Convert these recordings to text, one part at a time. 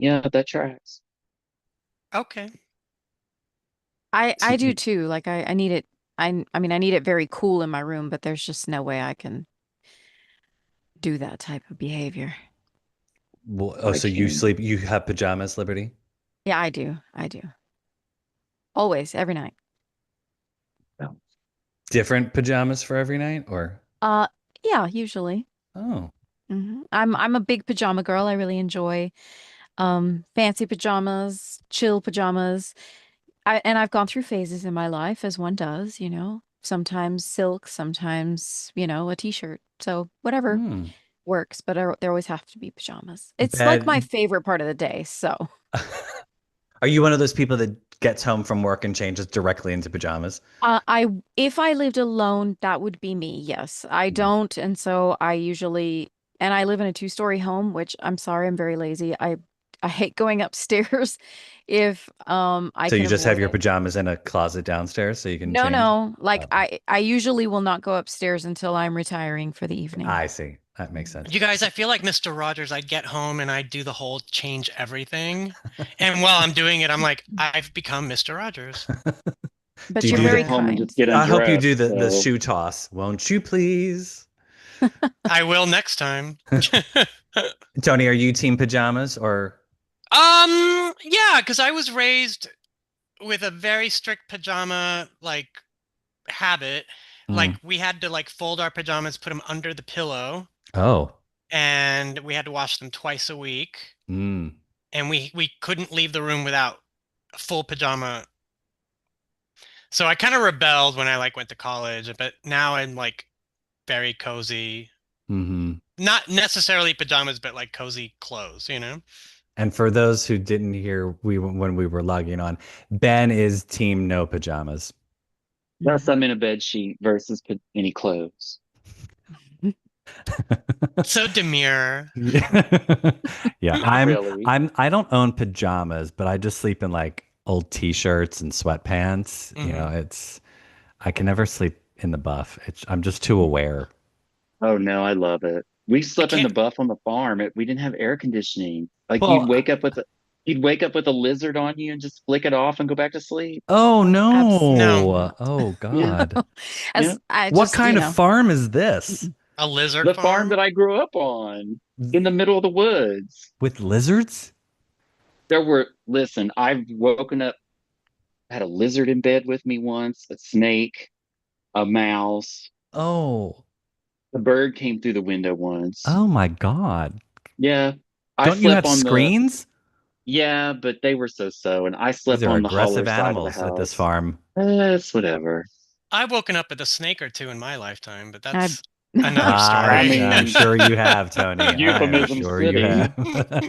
Yeah, that tracks. Okay. I do too. Like I need it. I mean I need it very cool in my room, but there's just no way I can do that type of behavior. Well, oh, I so you can. sleep, you have pajamas, Liberty? Yeah, I do. I do. Always, every night. Oh, Different pajamas for every night or? Uh yeah, usually. Oh. I'm a big pajama girl. I really enjoy fancy pajamas, chill pajamas. I've gone through phases in my life as one does, you know. Sometimes silk, sometimes, a t-shirt. So whatever Hmm. works, but there always have to be pajamas. It's like my Bed. favorite part of the day. So, Are you one of those people that gets home from work and changes directly into pajamas? I if I lived alone, that would be me. Yes, I Hmm. don't, and so I usually and I live in a two-story home, which I'm sorry, I'm very lazy. I hate going upstairs if I So can you just have avoid your it. pajamas in a closet downstairs so you can No, change? no. Like Oh, I usually will not go upstairs until I'm retiring for the evening. I see. That makes sense. You guys, I feel like Mr. Rogers. I'd get home and I'd do the whole change everything. And while I'm doing it, I'm like, I've become Mr. Rogers. Do But you you're I do very get the, home and kind. just get I hope you do undressed. the So shoe toss. Won't you please? I will next time. Tony, are you team pajamas or? Yeah, because I was raised with a very strict pajama habit. Like Mm. we had to like fold our pajamas, put them under the pillow, Oh. and we had to wash them twice a week. Mm. And we couldn't leave the room without a full pajama. So I kind of rebelled when I like went to college, but now I'm like very cozy. Hmm. Not necessarily pajamas, but like cozy clothes, you know? And for those who didn't hear we when we were logging on, Ben is team no pajamas. thus I'm in a bed sheet versus any clothes. So demure. Yeah. Yeah, Not really. I don't own pajamas, but I just sleep in like old t-shirts and sweatpants. You know, Hmm. it's I can never sleep in the buff. I'm just too aware. Oh no, I love it. We I slept in the can't. buff on the farm. We didn't have air conditioning. Like Well, you'd wake up with a lizard on you and just flick it off and go back to sleep. oh No, Absolutely no. not. Oh Yeah, God. yeah. As I What just, kind of farm is this? a lizard The farm farm. that I grew up on in the middle of the woods. With lizards? Listen, I've woken up, had a lizard in bed with me once, a snake, a mouse. Oh. A bird came through the window once. Oh my God. Yeah. I Don't you slept have on the, screens? yeah, but they were so, and I These slept are on the holler aggressive side of the animals at this house. farm. It's whatever. I've woken up with a snake or two in my lifetime, but I that's another I story. I'm mean, sure you have, Tony. I'm euphemism sure you have. city.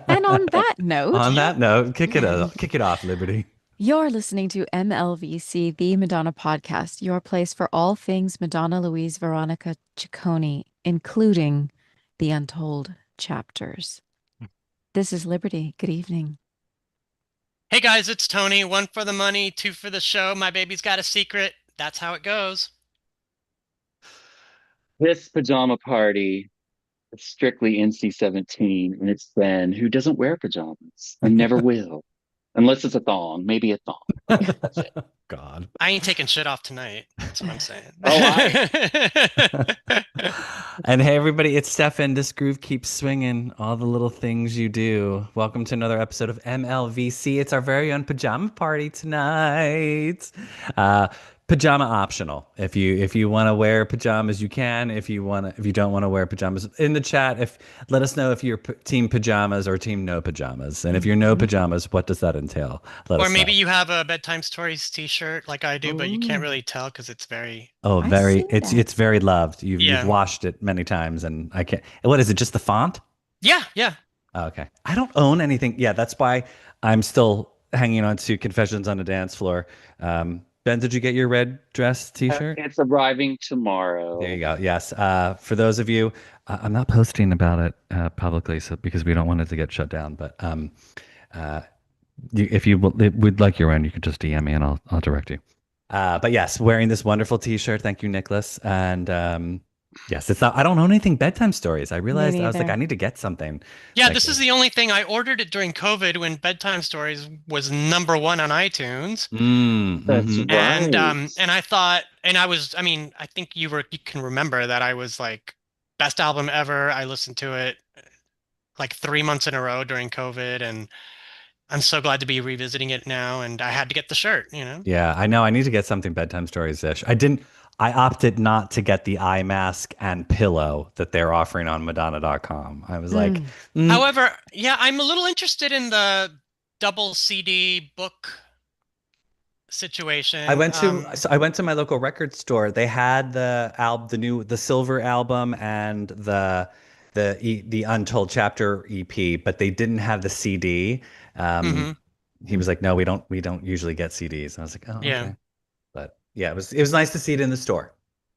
And on that note, On that note, kick it off, Liberty. you're listening to MLVC, the Madonna podcast, your place for all things Madonna Louise Veronica Ciccone, including the Untold chapters. This is Liberty. Good evening. Hey guys, it's Tony. One for the money, two for the show. My baby's got a secret. That's how it goes. This pajama party is strictly NC-17, and it's Ben who doesn't wear pajamas and never will, unless it's a thong, maybe a thong. Yeah, that's it. God. I ain't taking shit off tonight. That's what I'm saying. Oh, I And hey, everybody, it's Stefan. This groove keeps swinging. All the little things you do. Welcome to another episode of MLVC. It's our very own pajama party tonight. Uh, Pajama optional. If you want to wear pajamas, you can. If you don't want to wear pajamas, in the chat, if let us know if you're team pajamas or team no pajamas, and if you're no Mhm. pajamas, what does that entail? Let Or us maybe know. you have a Bedtime Stories t-shirt like I do, but you can't Ooh, really tell because it's very, Oh, I see that. it's very loved. You've yeah. washed it many times, and I can't. What is it? Just the font? Yeah, yeah. Oh, okay. I don't own anything. Yeah, that's why I'm still hanging on to Confessions on a Dance Floor. Ben, did you get your red dress T-shirt? it's arriving There you tomorrow. go. Yes. For those of you, I'm not posting about it publicly, so because we don't want it to get shut down. But uh, if you would like your own, you could just DM me and I'll direct you. But yes, wearing this wonderful T-shirt. Thank you, Nicholas. And Yes, it's not. I don't know anything bedtime stories. I Me realized I was like, I neither. need to get something. Yeah, Like, this is the only thing. I ordered it during COVID when Bedtime Stories was #1 on iTunes. That's mm-hmm. right. And I thought, and I mean, I think you can remember that I was like, best album ever. I listened to it like 3 months in a row during COVID, and I'm so glad to be revisiting it now. And I had to get the shirt, you know? Yeah, I know. I need to get something bedtime stories-ish. I didn't. I opted not to get the eye mask and pillow that they're offering on Madonna.com. I was like, Mm. However, yeah, I'm a little interested in the double CD book situation. I went to my local record store. They had the silver album and the Untold Chapter EP, but they didn't have the CD. Mhm. He was like, "No, we don't usually get CDs." And I was like, "Oh, Yeah. okay." But yeah, it was nice to see it in the store.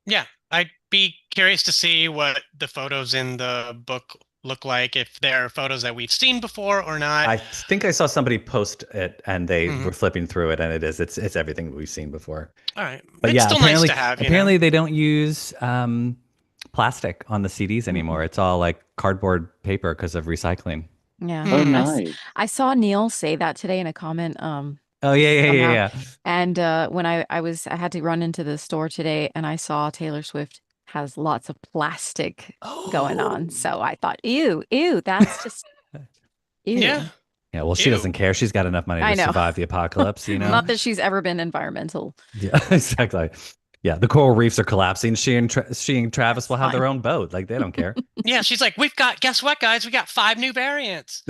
Yeah, I'd be curious to see what the photos in the book look like, if they're photos that we've seen before or not. I think I saw somebody post it and they Mhm. were flipping through it, and it's everything we've seen before. All right. But It's yeah, still nice to have, you know? apparently they don't use plastic on the CDs anymore. Mm-mm. It's all like cardboard paper because of recycling. Yeah. Oh, Hmm. nice. I saw Neil say that today in a comment. Oh yeah. Somehow. And when I had to run into the store today and I saw Taylor Swift has lots of plastic going on. So I thought, ew, that's just ew. Yeah. Yeah, well, she Ew. doesn't care. She's got enough money I to know. survive the apocalypse, you know? Not that she's ever been environmental. Yeah, exactly. Yeah, the coral reefs are collapsing. She and Travis will have their Fine. own boat. Like they don't care. Yeah, she's like, guess what, guys? We got 5 new variants.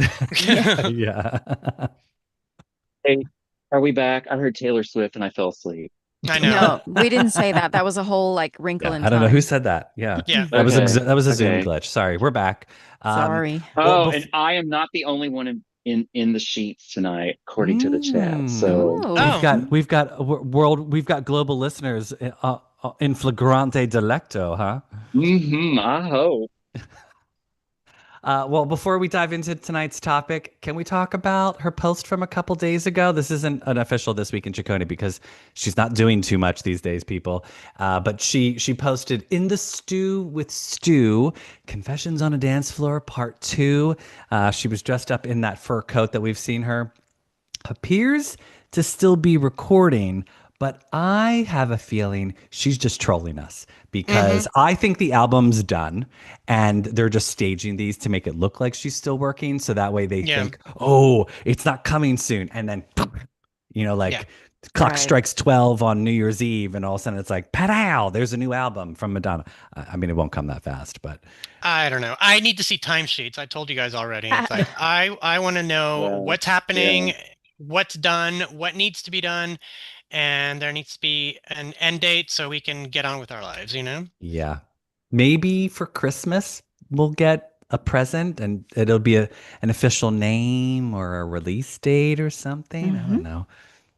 Yeah. Hey, are we back? I heard Taylor Swift and I fell asleep. I know. No, we didn't say that. That was a whole like wrinkle Yeah, in I don't know who time. said that. Yeah. Yeah. That was a Okay. that was a Zoom Okay. glitch. Sorry, we're back. Sorry. Well, Oh, and I am not the only one in the sheets tonight, according to the chat. Mm. So Oh. We've got global listeners in flagrante delicto, huh? I hope. Well, before we dive into tonight's topic, can we talk about her post from a couple days ago? This isn't an official This Week in Chaconi because she's not doing too much these days, people. But she posted "In the Stew with Stu: Confessions on a Dance Floor Part 2." She was dressed up in that fur coat that we've seen her. Appears to still be recording, but I have a feeling she's just trolling us because I think the album's done and they're just staging these to make it look like she's still working. So that way they Yeah. think, oh, it's not coming soon. And then, like Yeah. clock Right. strikes 12 on New Year's Eve and all of a sudden it's like, pow, there's a new album from Madonna. I mean, it won't come that fast, but I don't know. I need to see timesheets. I told you guys already. It's like I want to know Yeah. what's happening, what's done, what needs to be done, and there needs to be an end date so we can get on with our lives, you know? yeah. Maybe for Christmas we'll get a present and it'll be an official name or a release date or something. I Mhm. don't know.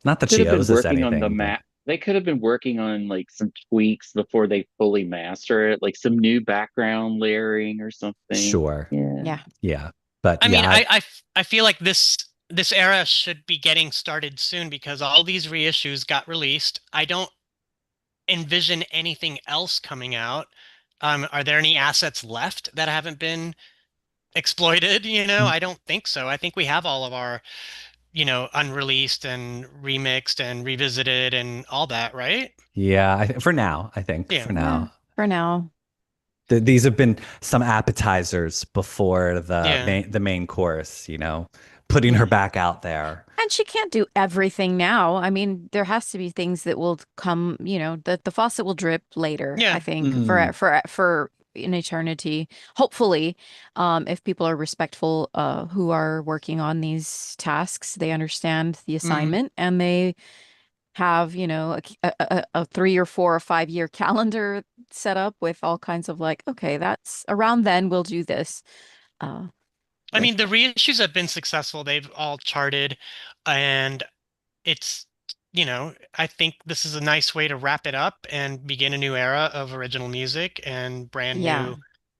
Not that Could she have been owes us working on the anything. map. They could have been working on like some tweaks before they fully master it, like some new background layering or something. Sure. Yeah. Yeah. But I mean, yeah, I feel like this era should be getting started soon because all these reissues got released. I don't envision anything else coming out. Are there any assets left that haven't been exploited? You know, I don't think so. I think we have all of our, unreleased and remixed and revisited and all that, right? yeah, for now, I think Yeah. for now. Yeah, for now. These have been some appetizers before Yeah. the main course, putting her back out there. And she can't do everything now. I mean, there has to be things that will come, the faucet will drip later, Yeah. I think, Mm. for an eternity. Hopefully, if people are respectful, who are working on these tasks, they understand the assignment and they have, a 3 or 4 or 5 year calendar set up with all kinds of like, okay, that's around then we'll do this. I mean, the reissues have been successful. They've all charted, and it's, I think this is a nice way to wrap it up and begin a new era of original music and brand Yeah. new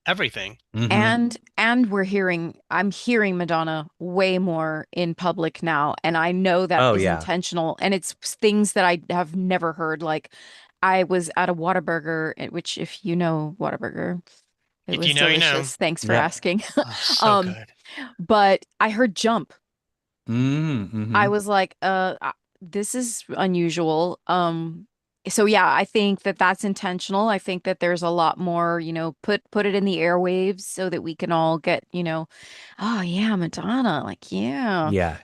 everything. And I'm hearing Madonna way more in public now, and I know that Oh, is yeah. intentional, and it's things that I have never heard. Like I was at a Whataburger, which if you know Whataburger, it If you was know, you know. delicious. Thanks for Yep. asking. Oh, so Um, good. but I heard Jump. I Mm-hmm. was like, this is unusual. So yeah, I think that that's intentional. I think that there's a lot more, put it in the airwaves so that we can all get, oh yeah, Madonna, like yeah, Yeah.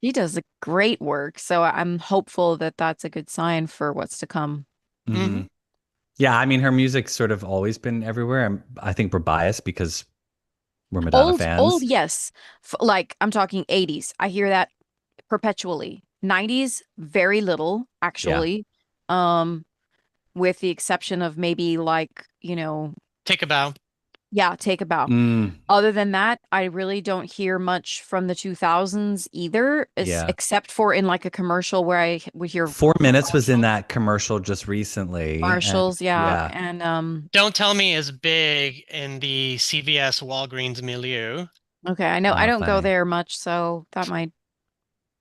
she does a great work. So I'm hopeful that that's a good sign for what's to come. Hmm. Hmm. Yeah, I mean, her music's sort of always been everywhere. I think we're biased because we're Madonna Old, fans. yes. Like I'm talking 80s. I hear that perpetually. 90s, very little, Yeah. actually. Um, with the exception of maybe like, Take a bow. yeah, Take a Bow. Mm, Other than that, I really don't hear much from the 2000s either, yeah. except for in like a commercial where I would hear 4 Minutes was in Marshalls. that commercial just recently. And Marshalls, yeah. yeah. And Don't tell me is big in the CVS Walgreens milieu. okay, I know I Oh, don't go funny. there much, so that might,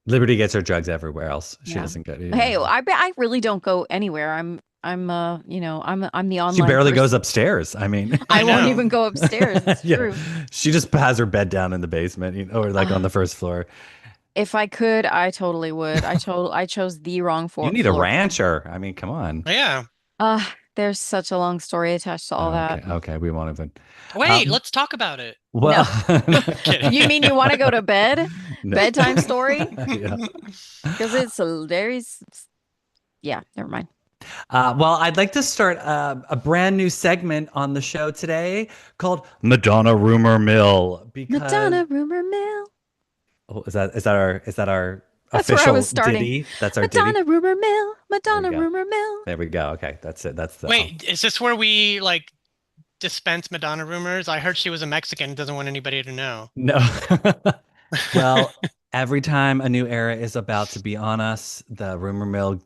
Liberty gets her drugs everywhere else. She yeah. doesn't go. Yeah. Hey, I really don't go anywhere. I'm the She online barely goes person. upstairs. I mean, I I won't know. even go upstairs. It's yeah. true. She just has her bed down in the basement, or like on Uh, the first floor. if I could, I totally would. I chose the wrong You need a floor. rancher. I mean, come on. Yeah. There's such a long story attached to all that. Okay. Okay. We won't even. Wait, Um, let's talk about it. No. well, Kidding. You mean you want to go to bed? no. Bedtime story? Yeah. Because yeah, never mind. Well, I'd like to start a brand new segment on the show today called Madonna Rumor Mill because Madonna Rumor Mill. oh, is that our That's where I was official starting. ditty? That's our ditty. Madonna Rumor Mill. There we Madonna go. Rumor Mill. There we go. Okay, that's it. That's the Wait, is this where we like dispense Madonna rumors? I heard she was a Mexican, doesn't want anybody to know. no. Well, every time a new era is about to be on us, the rumor mill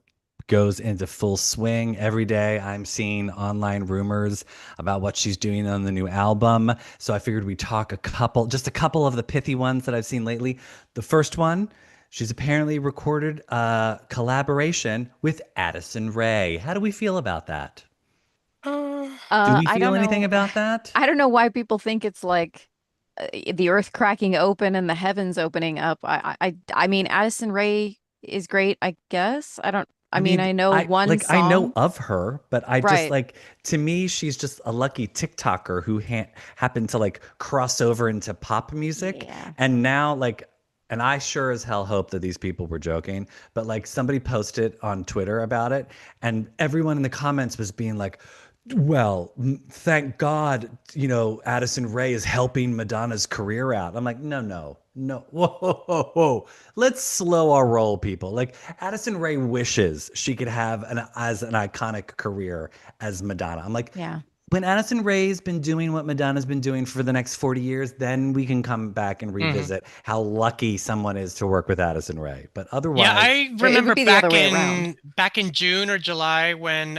goes into full swing. Every day I'm seeing online rumors about what she's doing on the new album. So I figured we'd talk just a couple of the pithy ones that I've seen lately. The first one, she's apparently recorded a collaboration with Addison Rae. How do we feel about that? Do we I feel don't anything know. about that? I don't know why people think it's like the earth cracking open and the heavens opening up. I mean, Addison Rae is great, I guess. I I mean, mean, I know one I know song. of her, but I just Right. like to me she's just a lucky TikToker who happened to like cross over into pop music Yeah. and now like and I sure as hell hope that these people were joking, but like somebody posted on Twitter about it and everyone in the comments was being like well, thank God, Addison Rae is helping Madonna's career out. I'm like, no, no, no. Whoa, whoa, whoa, whoa. Let's slow our roll, people. Like Addison Rae wishes she could have as an iconic career as Madonna. I'm like, Yeah. when Addison Rae's been doing what Madonna's been doing for the next 40 years, then we can come back and Mhm. revisit how lucky someone is to work with Addison Rae. But Yeah, otherwise, I It would remember be the other way around. back in June or July when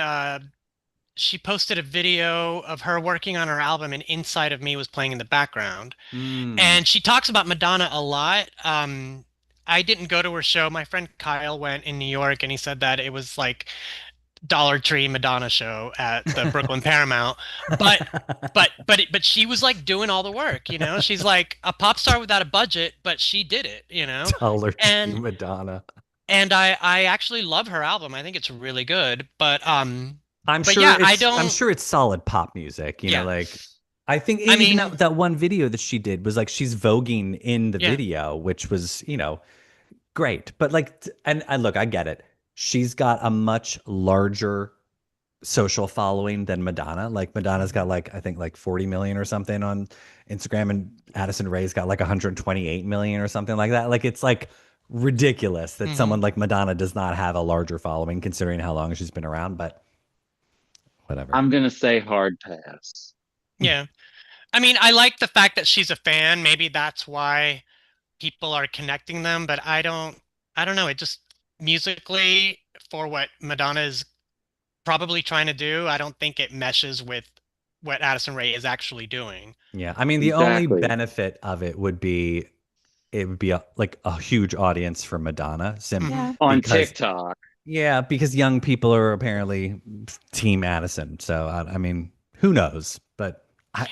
she posted a video of her working on her album and Inside of Me was playing in the background. mm, And she talks about Madonna a lot. I didn't go to her show. My friend Kyle went in New York and he said that it was like Dollar Tree Madonna show at the Brooklyn Paramount. But but she was like doing all the work, you know? She's like a pop star without a budget, but she did it, you know? Dollar Tree And Madonna. I actually love her album. I think it's really good. I'm But sure yeah, I I'm don't sure it's solid pop music, yeah. like I think I even mean, that one video that she did was like she's voguing in the yeah. video, which was, great. But like and look, I get it. She's got a much larger social following than Madonna. Like Madonna's got like I think like 40 million or something on Instagram and Addison Rae's got like 128 million or something like that. Like it's like ridiculous that Mhm. someone like Madonna does not have a larger following considering how long she's been around, but whatever. I'm gonna say hard pass. Yeah. I mean, I like the fact that she's a fan. Maybe that's why people are connecting them, but I don't know. It just musically for what Madonna is probably trying to do, I don't think it meshes with what Addison Rae is actually doing. Yeah, I mean the only Exactly. benefit of it would be like a huge audience for Madonna, Mhm. Yeah. On because TikTok. Yeah, because young people are apparently Team Addison. So I mean, who knows? But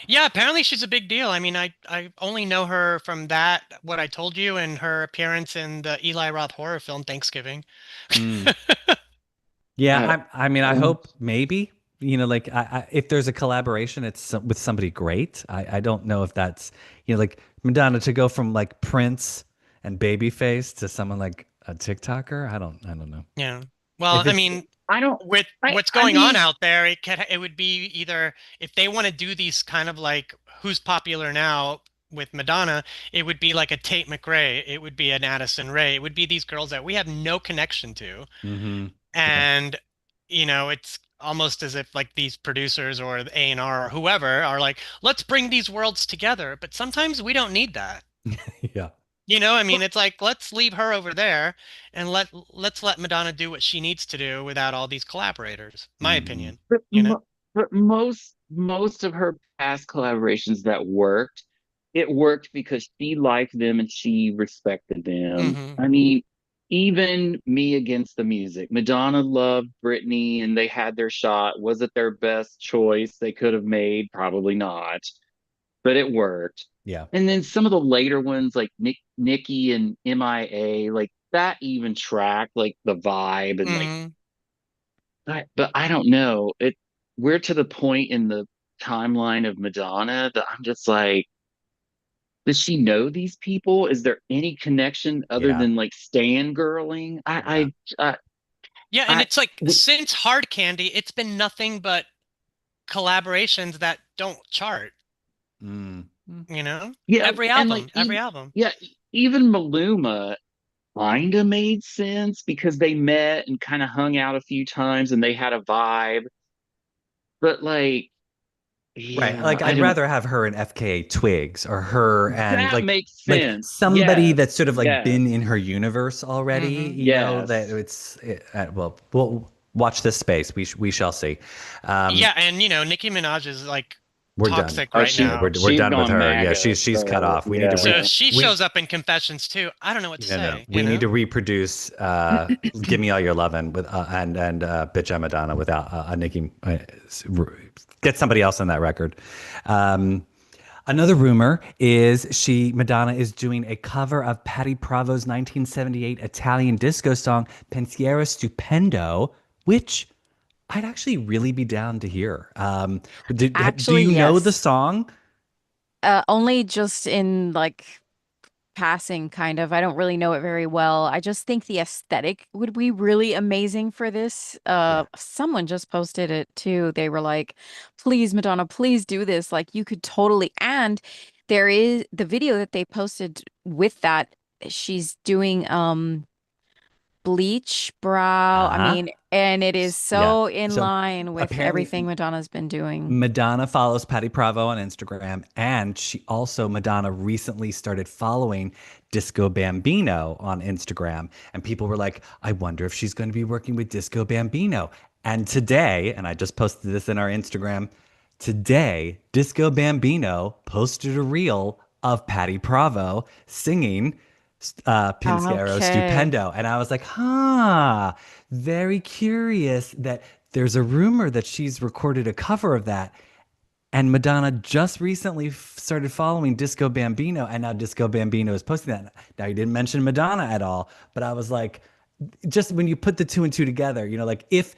Yeah, apparently she's a big deal. I mean, I only know her from that, what I told you, and her appearance in the Eli Roth horror film Thanksgiving. mm, yeah, I mean, I Um, hope maybe, like if there's a collaboration, it's with somebody great. I don't know if that's, like Madonna to go from like Prince and Babyface to someone like a TikToker. I don't know. Yeah. Well, If I it's mean, I don't. with what's I going on mean, out there, it would be either if they want to do these kind of like who's popular now with Madonna, it would be like a Tate McRae, it would be an Addison Rae, it would be these girls that we have no connection to. mm-hmm. Yeah. And it's almost as if like these producers or the A&R or whoever are like, let's bring these worlds together. But sometimes we don't need that. Yeah. I mean, it's like let's leave her over there and let's let Madonna do what she needs to do without all these collaborators. My Mm-hmm. opinion, but, you know. but most of her past collaborations that worked, it worked because she liked them and she respected them. Hmm. I mean, even Me Against the Music, Madonna loved Britney and they had their shot. Was it their best choice they could have made? Probably not, but it worked. Yeah. And then some of the later ones, like Nikki and MIA, like that even tracked like the vibe and like. Hmm. But I don't know. We're to the point in the timeline of Madonna that I'm just like, does she know these people? Is there any connection other Yeah. than like stan girling? Yeah. Yeah, and I it's like w- since Hard Candy, it's been nothing but collaborations that don't chart, Mm. Mm. yeah, Every and like album, every album. yeah, even Maluma kind of made sense because they met and kind of hung out a few times and they had a vibe. But like, Right. yeah, Like I I'd don't. rather have her and FKA Twigs or her and That makes like sense. somebody Yes, that's sort of like yes, been in her universe already, Hmm. that yes. well, we'll watch this space. We shall see. Um, Yeah, and Nicki Minaj is like we're done. toxic Oh, right she Yeah, now. we're she's done with gone her. Yeah, MAGA. she's cut So off. We need to So if yeah, she we shows up in Confessions too, I don't know what to no. say, We need to reproduce Give Me All Your Lovin' with and Bitch I'm Madonna without a Nicki get somebody else on that record. Um, Another rumor is Madonna is doing a cover of Patti Bravo's 1978 Italian disco song Pensiero Stupendo, which I'd actually really be down to hear. Do Actually, you know the yes. song? Only just in like passing, kind of. I don't really know it very well. I just think the aesthetic would be really amazing for this. Yeah. Someone just posted it too. They were like, please, Madonna, please do this. Like you could totally. And there is the video that they posted with that. She's doing bleach brow. I Uh-huh. mean, and it is Yeah. so in So line with everything apparently Madonna's been doing. Madonna follows Patti Bravo on Instagram, and Madonna recently started following Disco Bambino on Instagram, and people were like, "I wonder if she's going to be working with Disco Bambino." And today, and I just posted this in our Instagram, today Disco Bambino posted a reel of Patti Bravo singing Pinziero Okay. Stupendo. And I was like, huh, very curious that there's a rumor that she's recorded a cover of that. And Madonna just recently started following Disco Bambino, and now Disco Bambino is posting that. Now, you didn't mention Madonna at all, but I was like, just when you put the two and two together, like if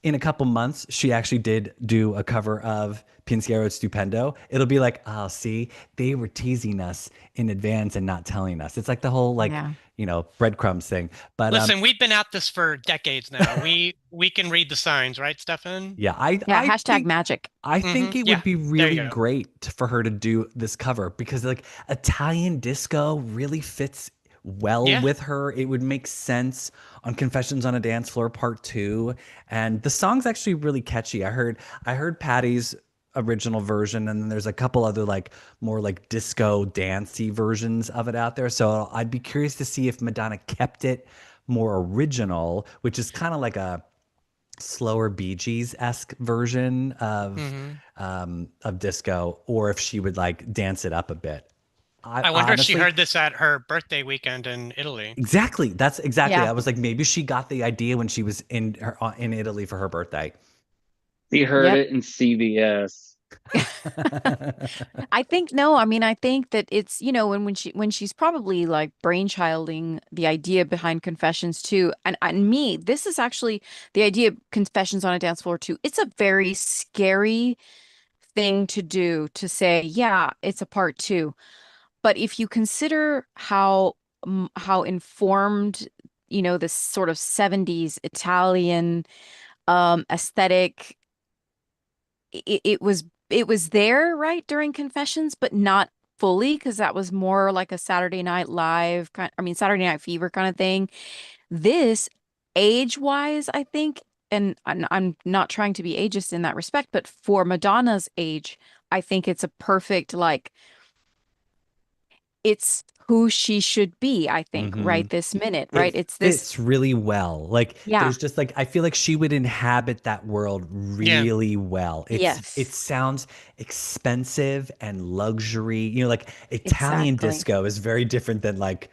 in a couple months she actually did do a cover of Pinziero Stupendo, it'll be like, oh, see, they were teasing us in advance and not telling us. It's like the whole like, Yeah. breadcrumbs thing. But Listen, we've been at this for decades now. We can read the signs, right, Stefan? yeah, I Yeah. I Hashtag think magic. I think it Yeah, would be there you really go. great for her to do this cover because like Italian disco really fits well Yeah. with her. It would make sense on Confessions on a Dance Floor Part 2, and the song's actually really catchy. I heard Patty's original version, and then there's a couple other like more like disco dancey versions of it out there. So I'd be curious to see if Madonna kept it more original, which is kind of like a slower Bee Gees-esque version Hmm. of disco, or if she would like dance it up a bit. I wonder if she honestly, heard this at her birthday weekend in Italy. exactly. That's exactly. Yeah. I was like, maybe she got the idea when she was in Italy for her birthday. She heard Yep. it in CBS. I think no, I mean I think that it's, when she's probably like brainchilding the idea behind Confessions too. And me, this is actually the idea of Confessions on a Dance Floor too. It's a very scary thing to do, to say, yeah, it's a part two. But if you consider how informed, this sort of 70s Italian aesthetic, it was there, right, during Confessions, but not fully, because that was more like a Saturday Night Live Saturday Night Fever kind of thing. This, age-wise, I think, and I'm not trying to be ageist in that respect, but for Madonna's age, I think it's a perfect, like, it's who she should be, I think, Hmm. right this minute, right? It It's this, fits really well. Like yeah, there's just like I feel like she would inhabit that world Yeah. really well. It yes, sounds expensive and luxury. You know, like Italian exactly. disco is very different than like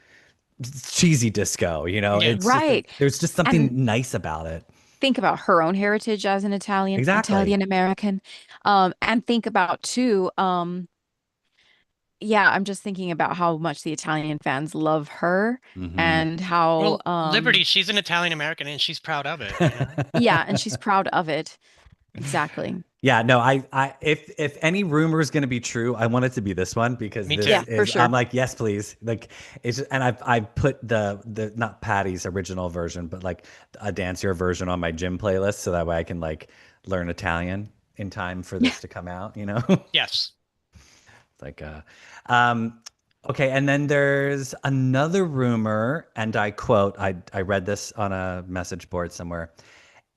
cheesy disco, you know. Yeah. It's just Right. there's just something And nice about it. think about her own heritage as an Exactly. Italian American. And think about too, yeah, I'm just thinking about how much the Italian fans love her, Hmm. and how, Well, Liberty, she's an Italian American and she's proud of it, you know? yeah, and she's proud of it. Exactly. Yeah, no, if any rumor is going to be true, I want it to be this one because Me this Yeah, too. for is, I'm sure. like, yes, please. Like, and I've put the not Patty's original version, but like a dancier version on my gym playlist, so that way I can like learn Italian in time for Yeah. this to come out. You know, Yes. like, um, okay, and then there's another rumor, and I quote, I read this on a message board somewhere.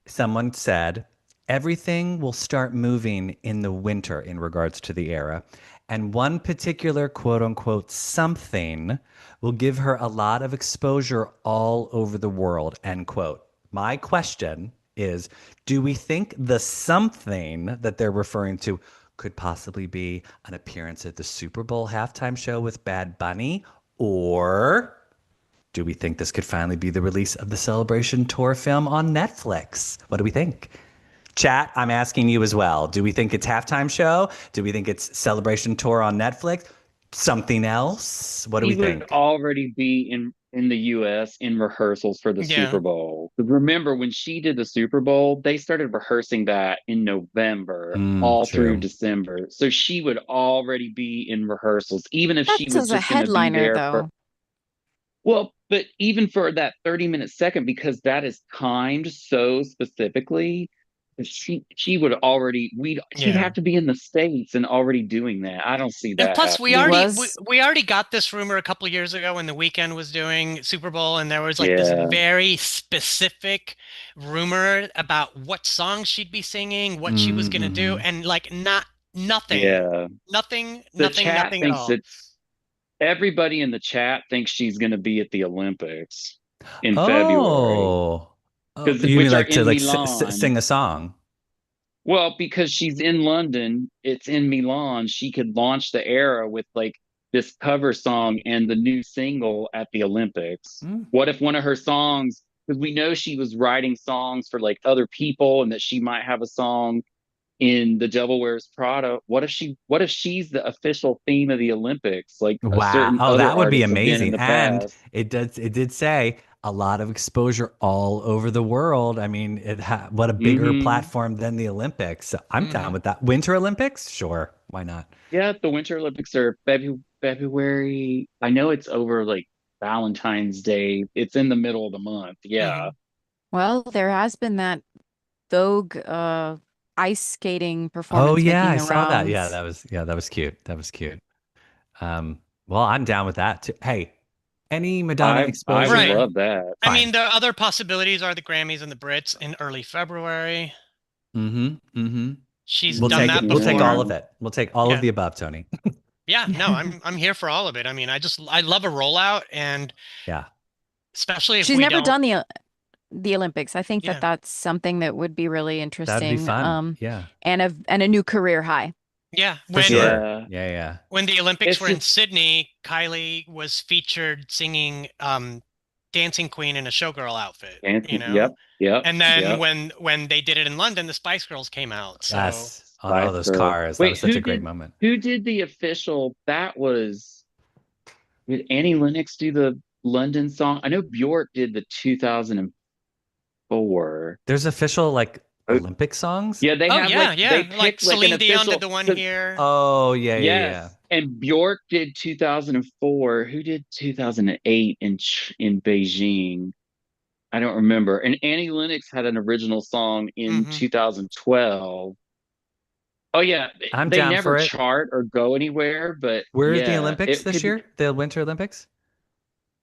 Someone said, everything will start moving in the winter in regards to the era. And one particular quote unquote something will give her a lot of exposure all over the world, end quote. My question is, do we think the something that they're referring to could possibly be an appearance at the Super Bowl halftime show with Bad Bunny? Or do we think this could finally be the release of the Celebration Tour film on Netflix? What do we think? Chat, I'm asking you as well. Do we think it's halftime show? Do we think it's Celebration Tour on Netflix? Something else? What do we He would think? already be in the US in rehearsals for the Yeah. Super Bowl. Remember when she did the Super Bowl, they started rehearsing that in November all through True. December. So she would already be in rehearsals, even if she That's was as a just going to be headliner, there for, though. well, but even for that 30-minute second, because that is timed so specifically, she would already she'd Yeah. have to be in the States and already doing that. I don't see And that plus, we She happening. already we, was, we already got this rumor a couple years ago when the weekend was doing Super Bowl, and there was like this Yeah. very specific rumor about what song she'd be singing, what she was gonna do, Mm-hmm. and like nothing, Yeah. nothing, The nothing, chat nothing at thinks all. that everybody in the chat thinks she's going to be at the Olympics in February, Oh. Oh, because you mean which are like to in like Milan. sing a song? Well, because she's in London, it's in Milan. She could launch the era with like this cover song and the new single at the Olympics. Mm. What if one of her songs, because we know she was writing songs for like other people and that she might have a song in The Devil Wears Prada. What if she's the official theme of the Olympics, like a Wow. certain Oh, other that would be artists have been in amazing. the And past? it did say a lot of exposure all over the world. I mean, what a bigger Hmm. platform than the Olympics. So I'm down Hmm. with that. Winter Olympics? Sure. Why not? Yeah, the Winter Olympics are February. I know it's over like Valentine's Day. It's in the middle of the month. Yeah. Hmm. well, there has been that Vogue ice skating Oh performance yeah, making I the saw that. rounds. That was cute. That was cute. Well, I'm down with that too. Hey, any Madonna I would Right. exposure? love that. I mean, Fine. the other possibilities are the Grammys and the Brits in early February. Mm-hmm. Mm-hmm. She's We'll done take that we'll take all before. of Yeah. it. We'll take all of Yeah. the above, Tony. Yeah, no, I'm here for all of it. I mean, I love a rollout, and Yeah. especially if She's we never don't. done the Olympics. I think that Yeah. that's something that would be really That'd be interesting. fun. Yeah. And a new career high. Yeah, For when sure. Yeah. Yeah. when the Olympics It's were in just Sydney, Kylie was featured singing Dancing Queen in a showgirl outfit, you dancing. know? Yep. Yep. And then Yep. when they did it in London, the Spice Girls came out. So Yes. On all Spice those Girls. cars. That was Wait, such a great moment. who did the official? That was, did Annie Lennox do the London song? I know Bjork did the 2004. There's official like Oh, Olympic songs. yeah, they oh have like yeah, they yeah. Like picked like an Celine Dion did official the one because here. Oh, yeah. yes, and Bjork did 2004. Who did 2008 in Beijing? I don't remember. And Annie Lennox had an original song in Hmm. 2012. Oh yeah, I'm they down never for it. chart or go anywhere, but Where are the yeah, Olympics it this could be. year? The Winter Olympics?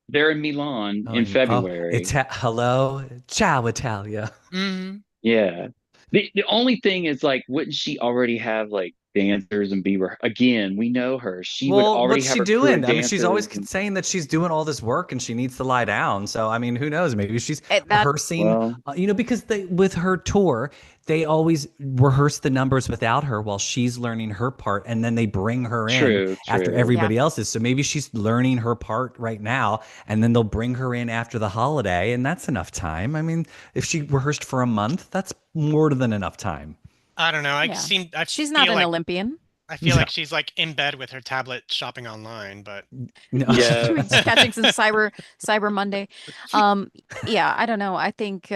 They're in Milan Oh, in it's February. hello, ciao, Italia. Hmm. Yeah. The only thing is like, wouldn't she already have like dancers and again, we know her. She would Well, already what's have she her crew of doing? I mean, she's always dancers and saying that she's doing all this work and she needs to lie down. So, I mean, who knows? Maybe she's That rehearsing, well, because with her tour, they always rehearse the numbers without her while she's learning her part. And then they bring her in true, after true. yeah. everybody else's. So maybe she's learning her part right now and then they'll bring her in after the holiday. And that's enough time. I mean, if she rehearsed for a month, that's more than enough time. I don't know. Yeah. I She's not feel an like Olympian. I feel No, like she's like in bed with her tablet shopping online, but no. Yeah. Doing catching some Cyber Monday. Um, yeah, I don't know. I think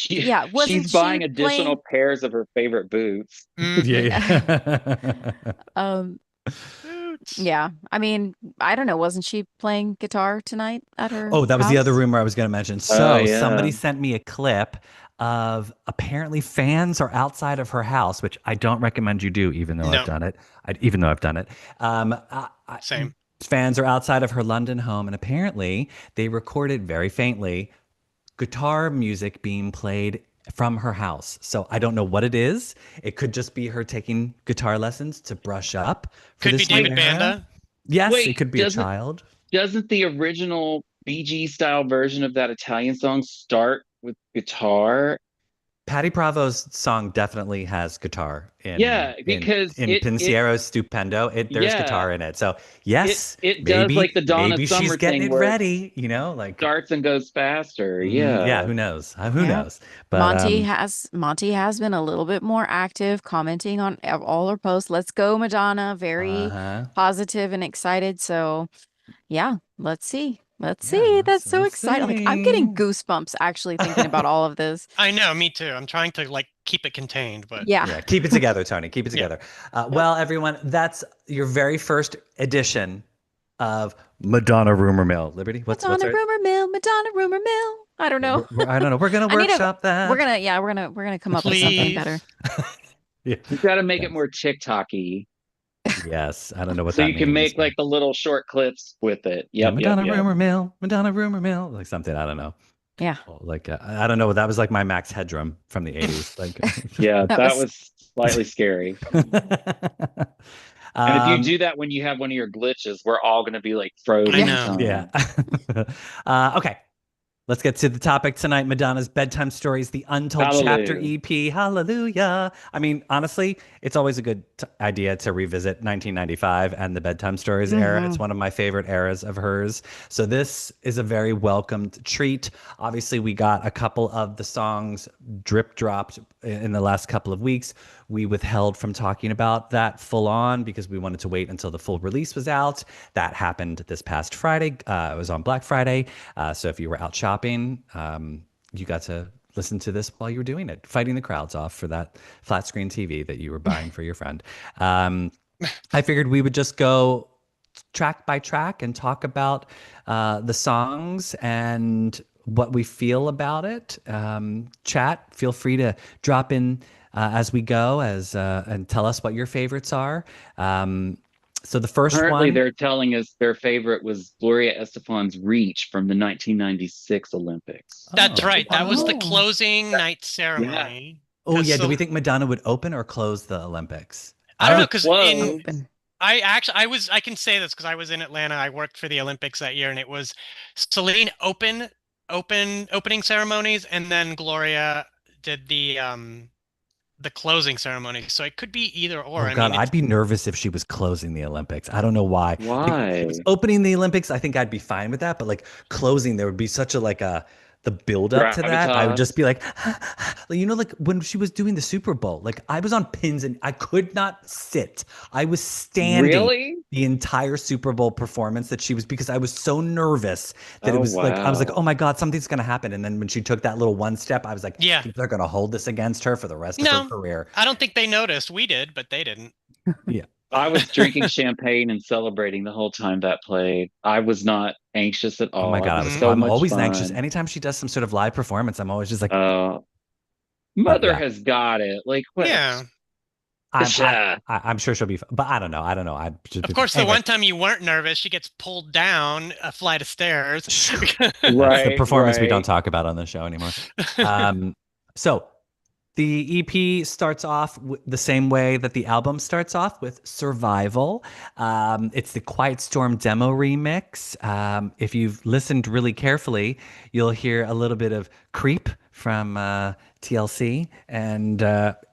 yeah, wasn't She's she buying playing additional pairs of her favorite boots. hmm. Yeah. um Boots. yeah. I mean, I don't know, wasn't she playing guitar tonight at her Oh, that was the other house? rumor I was going to mention. Oh So yeah. somebody sent me a clip of apparently fans are outside of her house, which I don't recommend you do, even though I've No, done it. Even though I've done it. same. Fans are outside of her London home, and apparently they recorded very faintly guitar music being played from her house. So I don't know what it is. It could just be her taking guitar lessons to brush up for Could be this new David Wait, era. Banda. Yes, it wait, could be a child. doesn't the original BG style version of that Italian song start with guitar? Patty Bravo's song definitely has guitar Yeah, because in it Pensiero Stupendo. There's yeah, guitar in it. So yes, it does like the Donna she's Summer getting thing it where it ready. Like starts and goes faster. yeah, Yeah. who knows? Who Yeah. knows? But Monty has been a little bit more active, commenting on all her posts. Let's go, Madonna. Very uh-huh. positive and excited. So yeah, let's see. Let's Yeah, see. That's so let's exciting. Like I'm getting see. goosebumps actually thinking about all of this. I know, me too. I'm trying to like keep it contained, but Yeah. Yeah, keep it together, Tony. Keep it yeah. together. Yep. Well, everyone, that's your very first edition of Madonna Rumor Mill. Liberty, what's Madonna our Rumor Mill, Madonna Rumor Mill. I don't know. I don't know. We're gonna I need a workshop we're that. gonna yeah, we're gonna come up with something better. Please. Yeah. You got to make it Yes. more TikTok-y. Yes. I don't know what So that you can means, make but like the little short clips with it. yeah, Yep, yep, yep. Madonna Rumor Mill, like something. I don't know. Yeah. Oh, like I don't know. That was like my Max Headroom from the '80s. Like, Yeah, That that was was slightly scary. And if you um, do that when you have one of your glitches, we're all going to be like I frozen yeah. in know. yeah. time. Okay. Let's get to the topic tonight. Madonna's Bedtime Stories, the Untold Chapter Hallelujah. EP. Hallelujah. I mean, honestly, it's always a good idea to revisit 1995 and the Bedtime Stories era. It's Hmm. one of my favorite eras of hers. So this is a very welcomed treat. Obviously, we got a couple of the songs drip dropped in the last couple of weeks. We withheld from talking about that full on because we wanted to wait until the full release was out. That happened this past Friday. It was on Black Friday. So if you were out shopping, you got to listen to this while you were doing it, fighting the crowds off for that flat screen TV that you were buying for your friend. I figured we would just go track by track and talk about the songs and what we feel about it. Chat, feel free to drop in as we go and tell us what your favorites are. So the first Currently, one, they're telling us their favorite was Gloria Estefan's Reach from the 1996 Olympics. That's oh, right. That was the Oh. closing night Yeah. ceremony. oh Because yeah. Do we so think Madonna would open or close the Olympics? I don't know. Oh, Because in close. Open. I can say this because I was in Atlanta. I worked for the Olympics that year, and it was Celine opening ceremonies, and then Gloria did the the closing ceremony. So it could be either or. Oh I God, mean, I'd it's be nervous if she was closing the Olympics. I don't know why. Like if she was Why? opening the Olympics, I think I'd be fine with that. But like closing, there would be such a the build up to that. I would just Gravitas. be like, like when she was doing the Super Bowl, like I was on pins and I could not sit. I was standing Really? the entire Super Bowl performance that she was because I was so nervous that it Oh, was like I was like, oh wow. my God, something's gonna happen. And then when she took that little one step, I was like, yeah. they're gonna hold this against her for the rest of her No, career. I don't think they noticed. We did, but they didn't. Yeah. I was drinking champagne and celebrating the whole time that played. I was not anxious at Oh my all. It God, was so I'm much always anxious. fun. Anytime she does some sort of live performance, I'm always just like, Uh, but Mother yeah, has got it. Like what? Yeah. I'm I, Yeah. I'm sure she'll be, but I don't know. I don't know. I just Of course, the anyway. one time you weren't nervous, she gets pulled down a flight of stairs. That's the Right, performance we don't right. talk about on the show anymore. Um, so the EP starts off the same way that the album starts off with Survival. It's the Quiet Storm demo remix. If you've listened really carefully, you'll hear a little bit of Creep from TLC. And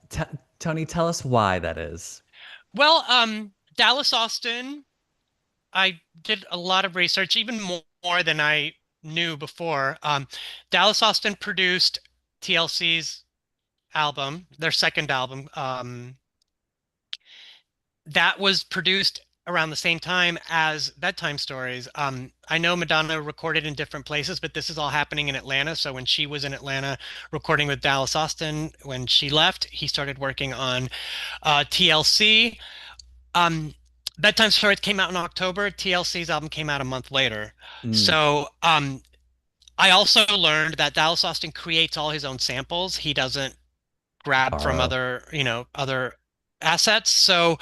t- Tony, tell us why that is. Well, Dallas Austin, I did a lot of research, even more than I knew before. Dallas Austin produced TLC's album, their second album. That was produced around the same time as Bedtime Stories. I know Madonna recorded in different places, but this is all happening in Atlanta. So when she was in Atlanta recording with Dallas Austin, when she left, he started working on TLC. Um, Bedtime Stories came out in October. TLC's album came out a month later. Mm. So I also learned that Dallas Austin creates all his own samples. He doesn't grab from Borrow. other assets. So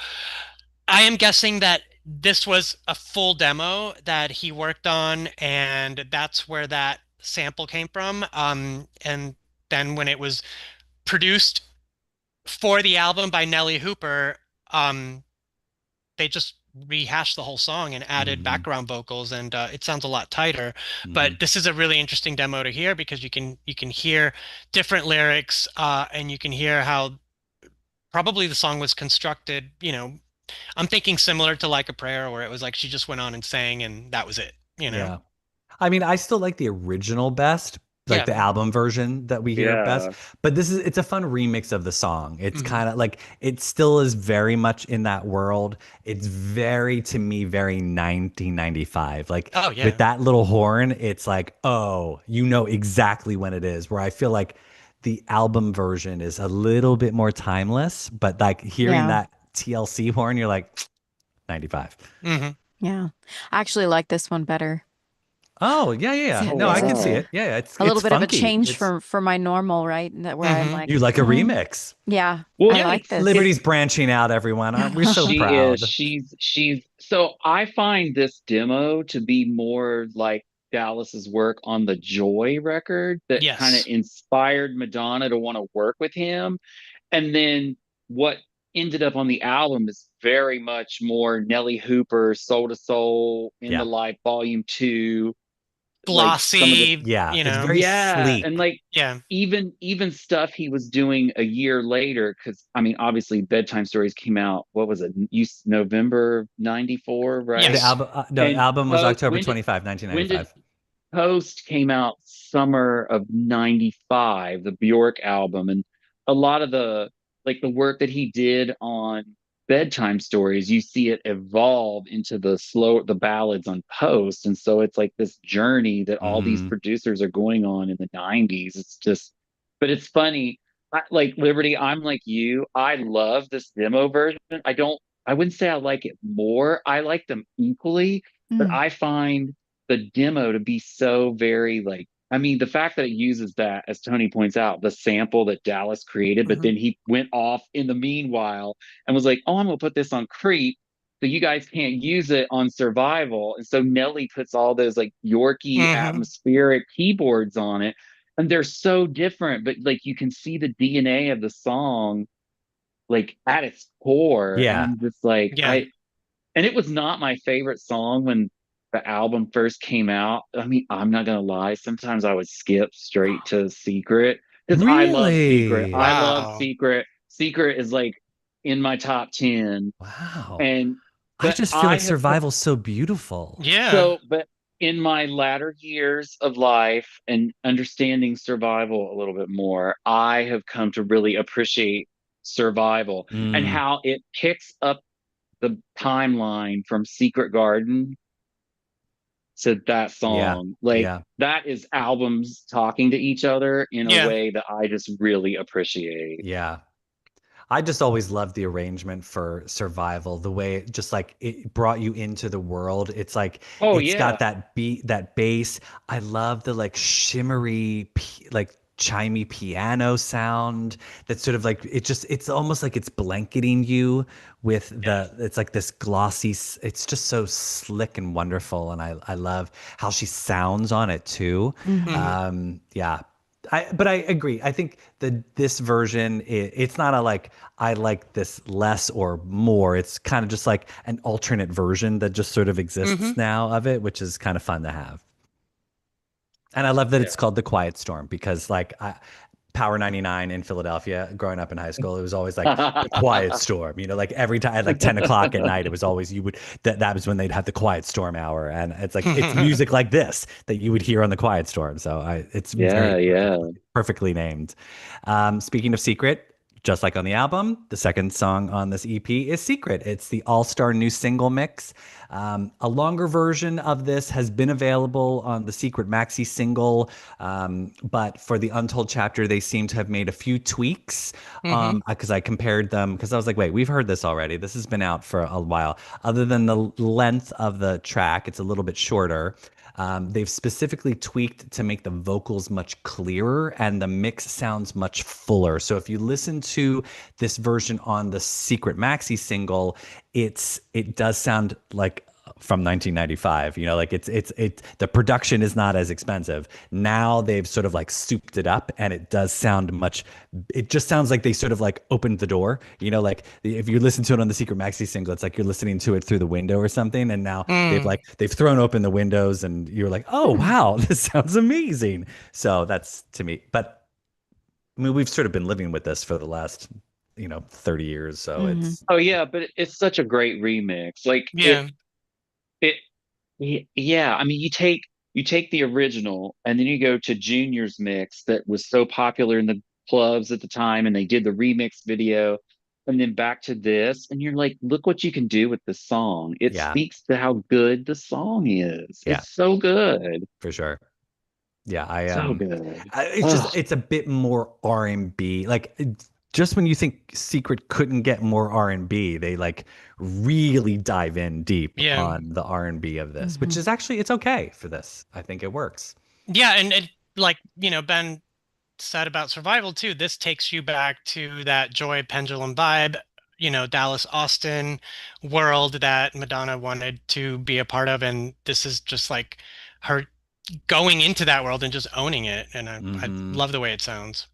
I am guessing that this was a full demo that he worked on, and that's where that sample came from. And then when it was produced for the album by Nelly Hooper, um, they just rehashed the whole song and added Hmm. background vocals, and it sounds a lot tighter. But Hmm. this is a really interesting demo to hear because you can hear different lyrics, and you can hear how probably the song was constructed. I'm thinking similar to Like a Prayer, where it was like she just went on and sang, and that was it. Yeah. I mean, I still like the original best, like Yeah. the album version that we hear best. Yeah. But it's a fun remix of the song. It's Mhm. kind of like it still is very much in that world. It's very to me very 1995. Like Oh with yeah. that little horn, it's like, oh, you know exactly when it is. Where I feel like the album version is a little bit more timeless, but like hearing Yeah. that TLC horn, you're like 95. Hmm. Yeah. I actually like this one better. Oh, yeah, yeah, yeah. So Oh, No, I there's can see wow. it. Yeah, yeah, a it's little bit of a funky. change It's for my normal, right? Where I'm Hmm. like, you like a mm, remix. yeah, Well, I Yeah. like this. it's Liberty's branching out, everyone. Aren't we so she is. proud? She's so I find this demo to be more like Dallas's work on the Joy record that kind of Yes. inspired Madonna to want to work with him. And then what ended up on the album is very much more Nelly Hooper, Soul to Soul, In the Yeah. Light, Volume 2, like some of the Glossy. Yeah, You it's know. very yeah, and sleek. like Yeah. even stuff he was doing a year later, because I mean, obviously, Bedtime Stories came out. What was it? November '94, right? Yes. The And album was Post, October 25, when did 1995. Post came out? Summer of '95, the Bjork album, and a lot of the work that he did on Bedtime Stories, you see it evolve into the ballads on Post, and so it's like this journey that all these Hmm. producers are going on in the '90s. It's just, but it's funny. Like Liberty, I'm like you. I love this demo version. I wouldn't say I like it more. I like them equally, but Mm, I find the demo to be so very like, I mean, the fact that it uses that, as Tony points out, the sample that Dallas created, but Hmm. then he went off in the meanwhile and was like, oh, I'm gonna put this on Creep, so you guys can't use it on Survival. And so Nelly puts all those like Yorkie Hmm. atmospheric keyboards on it, and they're so different, but like you can see the DNA of the song like at its core. And Yeah. I'm just like, Yeah. and it was not my favorite song when the album first came out. I mean, I'm not gonna lie. Sometimes I would skip straight to Secret because I love Secret. Really? I love Wow. Secret. Secret is like in my top 10. Wow. And I but just feel I like have come Survival's so beautiful. Yeah. so but in my latter years of life and understanding survival a little bit more, I have come to really appreciate survival and Mm, how it picks up the timeline from Secret Garden to that yeah. song. Like Yeah. that is albums talking to each other in a Yeah. way that I just really appreciate. Yeah. I just always loved the arrangement for Survival, the way it just like it brought you into the world. It's like Oh it's got yeah. that beat, that bass. I love the like shimmery, like chimey piano sound. That's sort of like it's almost like it's blanketing you with Yes. it's like this glossy. It's just so slick and wonderful, and I love how she sounds on it too. Hmm. Hmm. Yeah, but I agree. I think this version, it's not a like I like this less or more. It's kind of just like an alternate version that just sort of Hmm. exists now of it, which is kind of fun to have. And I love that Yeah. it's called The Quiet Storm because Power 99 in Philadelphia, growing up in high school, it was always like the quiet storm, like every time at like 10 o'clock at night, it was always that was when they'd have the quiet storm hour. And it's like, it's music like this that you would hear on the quiet storm. So it's very Yeah, yeah. perfectly named. Speaking of Secret, just like on the album, the second song on this EP is Secret. It's the all-star new single mix. A longer version of this has been available on the Secret maxi single, but for the Untold chapter, they seem to have made a few tweaks Hmm. because I compared them because I was like, wait, we've heard this already. This has been out for a while. Other than the length of the track, it's a little bit shorter. They've specifically tweaked to make the vocals much clearer and the mix sounds much fuller. So if you listen to this version on the Secret Maxi single, it does sound like from 1995. Like the production is not as expensive. Now they've sort of like souped it up and it does sound much, it just sounds like they sort of like opened the door, like if you listen to it on the Secret Maxi single, it's like you're listening to it through the window or something. And now Mm. they've thrown open the windows and you're like, oh wow, this sounds amazing. So that's to me, but I mean, we've sort of been living with this for the last 30 years. So Hmm. it's Oh yeah, but it's such a great remix. Like Yeah. it yeah, I mean you take the original and then you go to Junior's mix that was so popular in the clubs at the time and they did the remix video and then back to this and you're like, look what you can do with this song. It yeah, speaks to how good the song is. yeah, It's so good. for sure. Yeah, So good. it's just Oh, it's a bit more R&B. Like just when you think Secret couldn't get more R&B, they like really dive in deep Yeah. on the R&B of this, which Hmm. is actually it's okay for this. I think it works. Yeah. And like, Ben said about Survival too, this takes you back to that Joy Pendulum vibe, Dallas Austin world that Madonna wanted to be a part of. And this is just like her going into that world and just owning it. And I Hmm. love the way it sounds.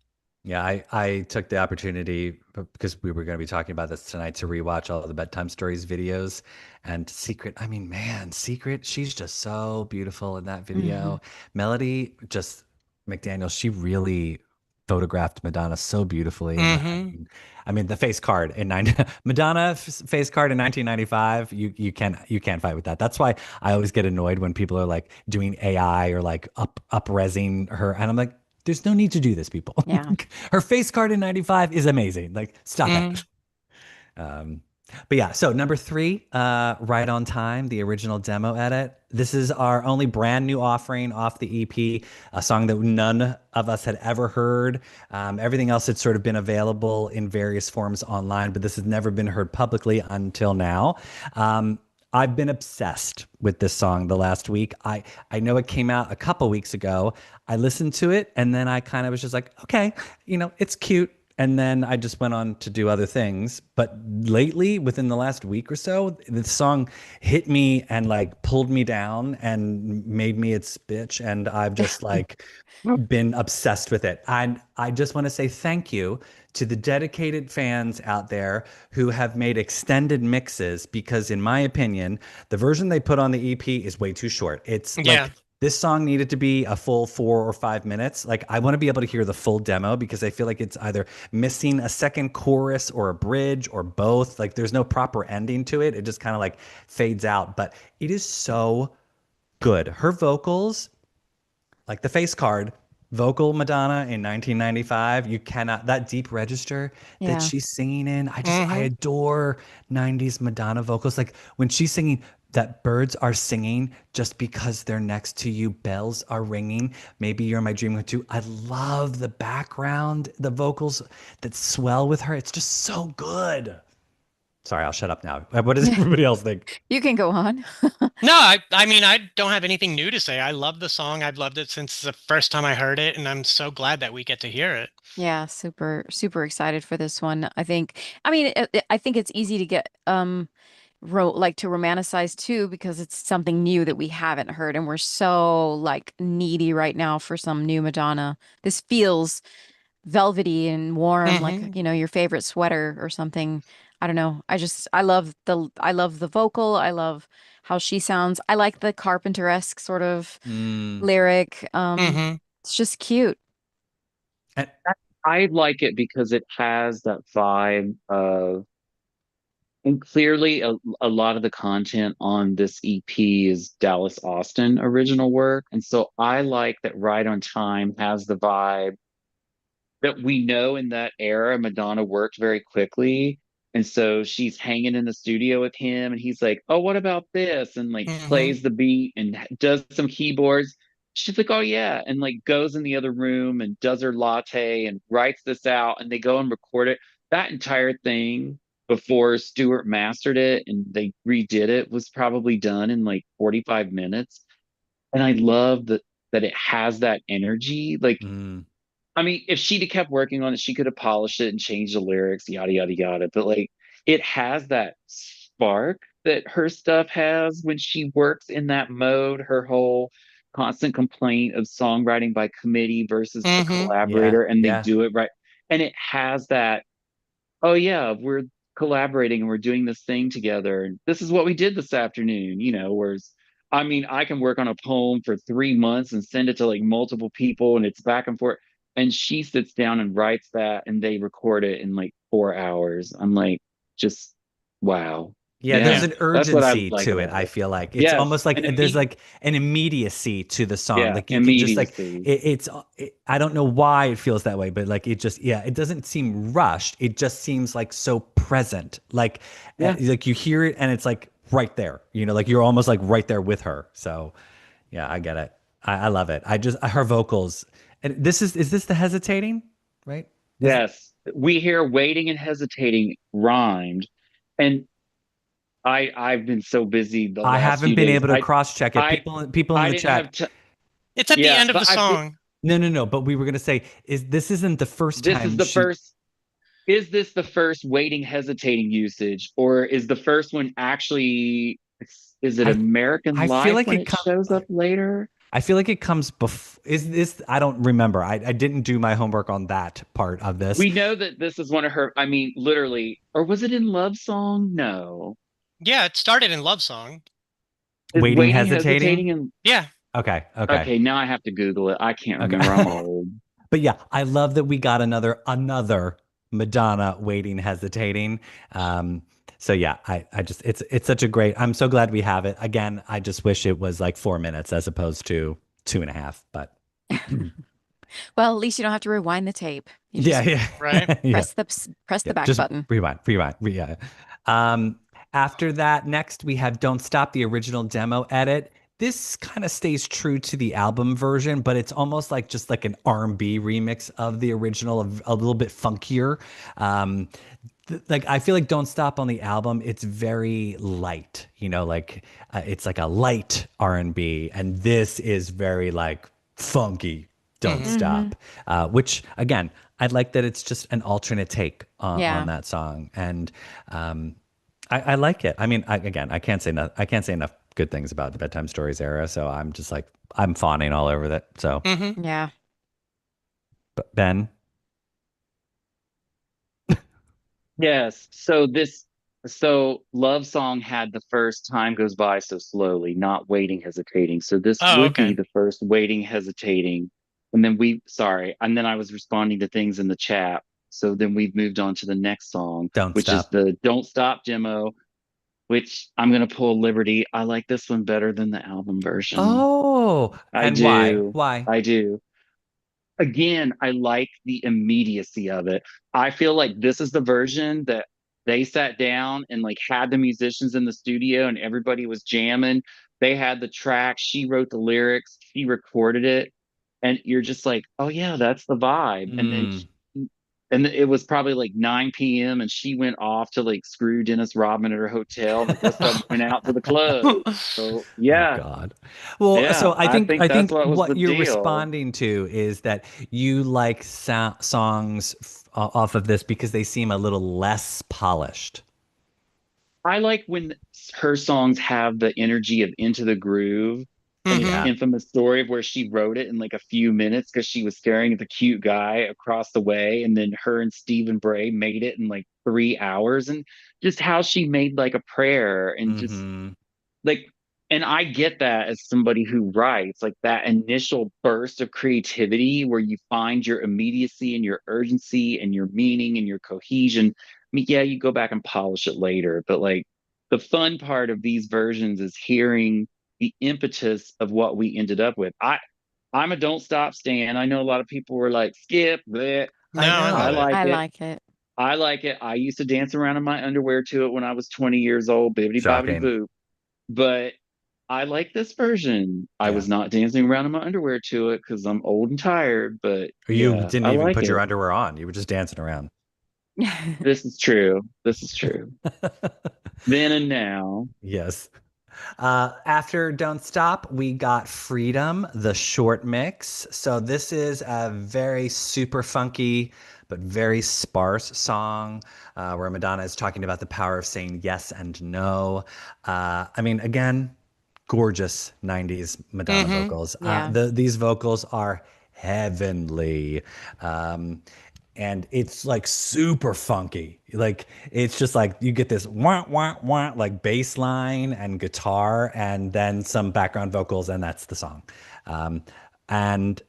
Yeah, I took the opportunity because we were going to be talking about this tonight to rewatch all of the Bedtime Stories videos and Secret. I mean, man, Secret, she's just so beautiful in that Hmm. video. Melody, just McDaniel, she really photographed Madonna so beautifully. And Hmm. I mean, the face card in Madonna face card in 1995, you can't fight with that. That's why I always get annoyed when people are like doing AI or like up resing her, and I'm like, there's no need to do this, people. Yeah. Her face card in 95 is amazing. Like, stop it. Hmm. Um, but yeah, so number three, Right on Time, the original demo edit. This is our only brand new offering off the EP, a song that none of us had ever heard. Everything else had sort of been available in various forms online, but this has never been heard publicly until now. I've been obsessed with this song the last week. I know it came out a couple weeks ago. I listened to it and then I kind of was just like, okay, it's cute. And then I just went on to do other things. But lately, within the last week or so, the song hit me and like pulled me down and made me its bitch. And I've just like been obsessed with it. And I just want to say thank you to the dedicated fans out there who have made extended mixes because, in my opinion, the version they put on the EP is way too short. It's like Yeah. This song needed to be a full 4 or 5 minutes. Like, I want to be able to hear the full demo because I feel like it's either missing a second chorus or a bridge or both. Like, there's no proper ending to it. It just kind of like fades out, but it is so good. Her vocals, like the face card, vocal Madonna in 1995, you cannot, that deep register that Yeah. she's singing in, I Hmm. adore 90s Madonna vocals. Like when she's singing that birds are singing just because they're next to you, bells are ringing, maybe you're my dream come too. I love the background, the vocals that swell with her. It's just so good. Sorry, I'll shut up now. What does everybody else think? You can go on. No, I mean, I don't have anything new to say. I love the song. I've loved it since the first time I heard it, and I'm so glad that we get to hear it. Yeah, super, super excited for this one. I mean, I think it's easy to get like to romanticize too because it's something new that we haven't heard, and we're so like needy right now for some new Madonna. This feels velvety and warm, like Hmm. your favorite sweater or something. I don't know. I love the vocal. I love how she sounds. I like the Carpenter-esque sort of Mm. lyric. Hmm. It's just cute. And I like it because it has that vibe of, and clearly a lot of the content on this EP is Dallas Austin original work. And so I like that Right on Time has the vibe that we know in that era, Madonna worked very quickly. And so she's hanging in the studio with him, and he's like, "Oh, what about this?" And like Hmm. plays the beat and does some keyboards. She's like, "Oh, yeah." And like goes in the other room and does her latte and writes this out, and they go and record it. That entire thing before Stewart mastered it and they redid it was probably done in like 45 minutes. And I love that it has that energy. Like, mm, I mean, if she'd have kept working on it, she could have polished it and changed the lyrics, yada yada yada. But like, it has that spark that her stuff has when she works in that mode. Her whole constant complaint of songwriting by committee versus a Hmm. yeah, collaborator, and they yeah. do it right. And it has that, oh yeah, we're collaborating and we're doing this thing together. And this is what we did this afternoon, whereas I mean, I can work on a poem for 3 months and send it to like multiple people and it's back and forth. And she sits down and writes that and they record it in like 4 hours. I'm like, just wow. Yeah, there's Yeah. Yeah. an That's what I urgency like to it. about I it. feel like it's Yes. almost like And there's like an immediacy to the song. yeah, Like you can just like immediacy. I don't know why it feels that way, but like it just yeah, it doesn't seem rushed. It just seems like so present. Yeah. Like you hear it and it's like right there. Like you're almost like right there with her. So yeah, I get it. I love it. I just her vocals. And is this the hesitating, right? Is Yes. We hear waiting and hesitating rhymed. And I've been so busy the I last haven't few been days. able to cross check it. I People in I the didn't have chat. to. It's at the Yeah, end of but the I song. No. But we were gonna say, this isn't the first this is time the she. first. Is this the first waiting hesitating usage, or is the first one actually? Is it I American I feel Life like when it it comes. shows up later? I feel like it comes before. Is this? I don't remember. I didn't do my homework on that part of this. We know that this is one of her. I mean, literally, or was it in Love Song? No, Yeah, it started in Love Song. is Waiting, waiting hesitating. hesitating and Yeah. Okay. okay. Now I have to Google it. I can't remember. I'm Okay. old. But yeah, I love that we got another Madonna waiting, hesitating. Um, so yeah, I just it's such a great. I'm so glad we have it. Again, I just wish it was like 4 minutes as opposed to 2.5. But Well, at least you don't have to rewind the tape. You yeah, just yeah, Right. yeah, press yeah. the back Just button. rewind. Yeah. Um, After that, next we have "Don't Stop," the original demo edit. This kind of stays true to the album version, but it's almost like just like an R&B remix of the original, a little bit funkier. Um, like I feel like "Don't Stop" on the album, it's very light, like it's like a light R&B, and this is very like funky. "Don't Hmm. Hmm. Stop," which again, I like that it's just an alternate take on Yeah. that song, and I like it. I mean, again, I can't say enough good things about the Bedtime Stories era, so I'm just like I'm fawning all over that. So, Hmm. Yeah. Ben, Yes. So this. So Love Song had the first Time Goes By So Slowly, not Waiting Hesitating. So this Oh, would be okay. the first Waiting Hesitating. And then sorry, and then I was responding to things in the chat. So then we've moved on to the next song, Don't which is stop. the Don't Stop demo, which I'm going to pull Liberty. I like this one better than the album version. Oh, I and why? do. Why? I do. Again, I like the immediacy of it. I feel like this is the version that they sat down and like had the musicians in the studio and everybody was jamming. They had the track, she wrote the lyrics, she recorded it, and you're just like, "Oh yeah, that's the vibe." Mm. And it was probably like 9 p.m. and she went off to like screw Dennis Rodman at her hotel and the rest of them went out to the club. So Oh yeah, God. Well, yeah, so I I think think I that's think what was the what you're deal. responding to is that you like songs off of this because they seem a little less polished. I like when her songs have the energy of Into the Groove, like the Hmm. Yeah. infamous story of where she wrote it in like a few minutes because she was staring at the cute guy across the way, and then her and Stephen Bray made it in like 3 hours, and just how she made like a prayer and just Mm-hmm. like, and I get that as somebody who writes, like that initial burst of creativity where you find your immediacy and your urgency and your meaning and your cohesion. I mean, yeah, you go back and polish it later, but like the fun part of these versions is hearing the impetus of what we ended up with. I'm a Don't Stop stan. I know a lot of people were like, skip, bleh. No, I I I love know. it. like I it. like it. I like it. I used to dance around in my underwear to it when I was 20 years old, bibbity bobbity Shocking. boo. But I like this version. I Yeah. was not dancing around in my underwear to it because I'm old and tired, but You yeah, didn't I even like put your it. underwear on. You were just dancing around. This is true. This is true. Then and now. Yes. After Don't Stop, we got Freedom, the short mix. So this is a very super funky but very sparse song where Madonna is talking about the power of saying yes and no. I mean, again, gorgeous 90s Madonna Hmm. vocals. Yeah. These vocals are heavenly. Um, and it's like super funky. Like it's just like you get this wah wah wah like bass line and guitar and then some background vocals and that's the song. Um, and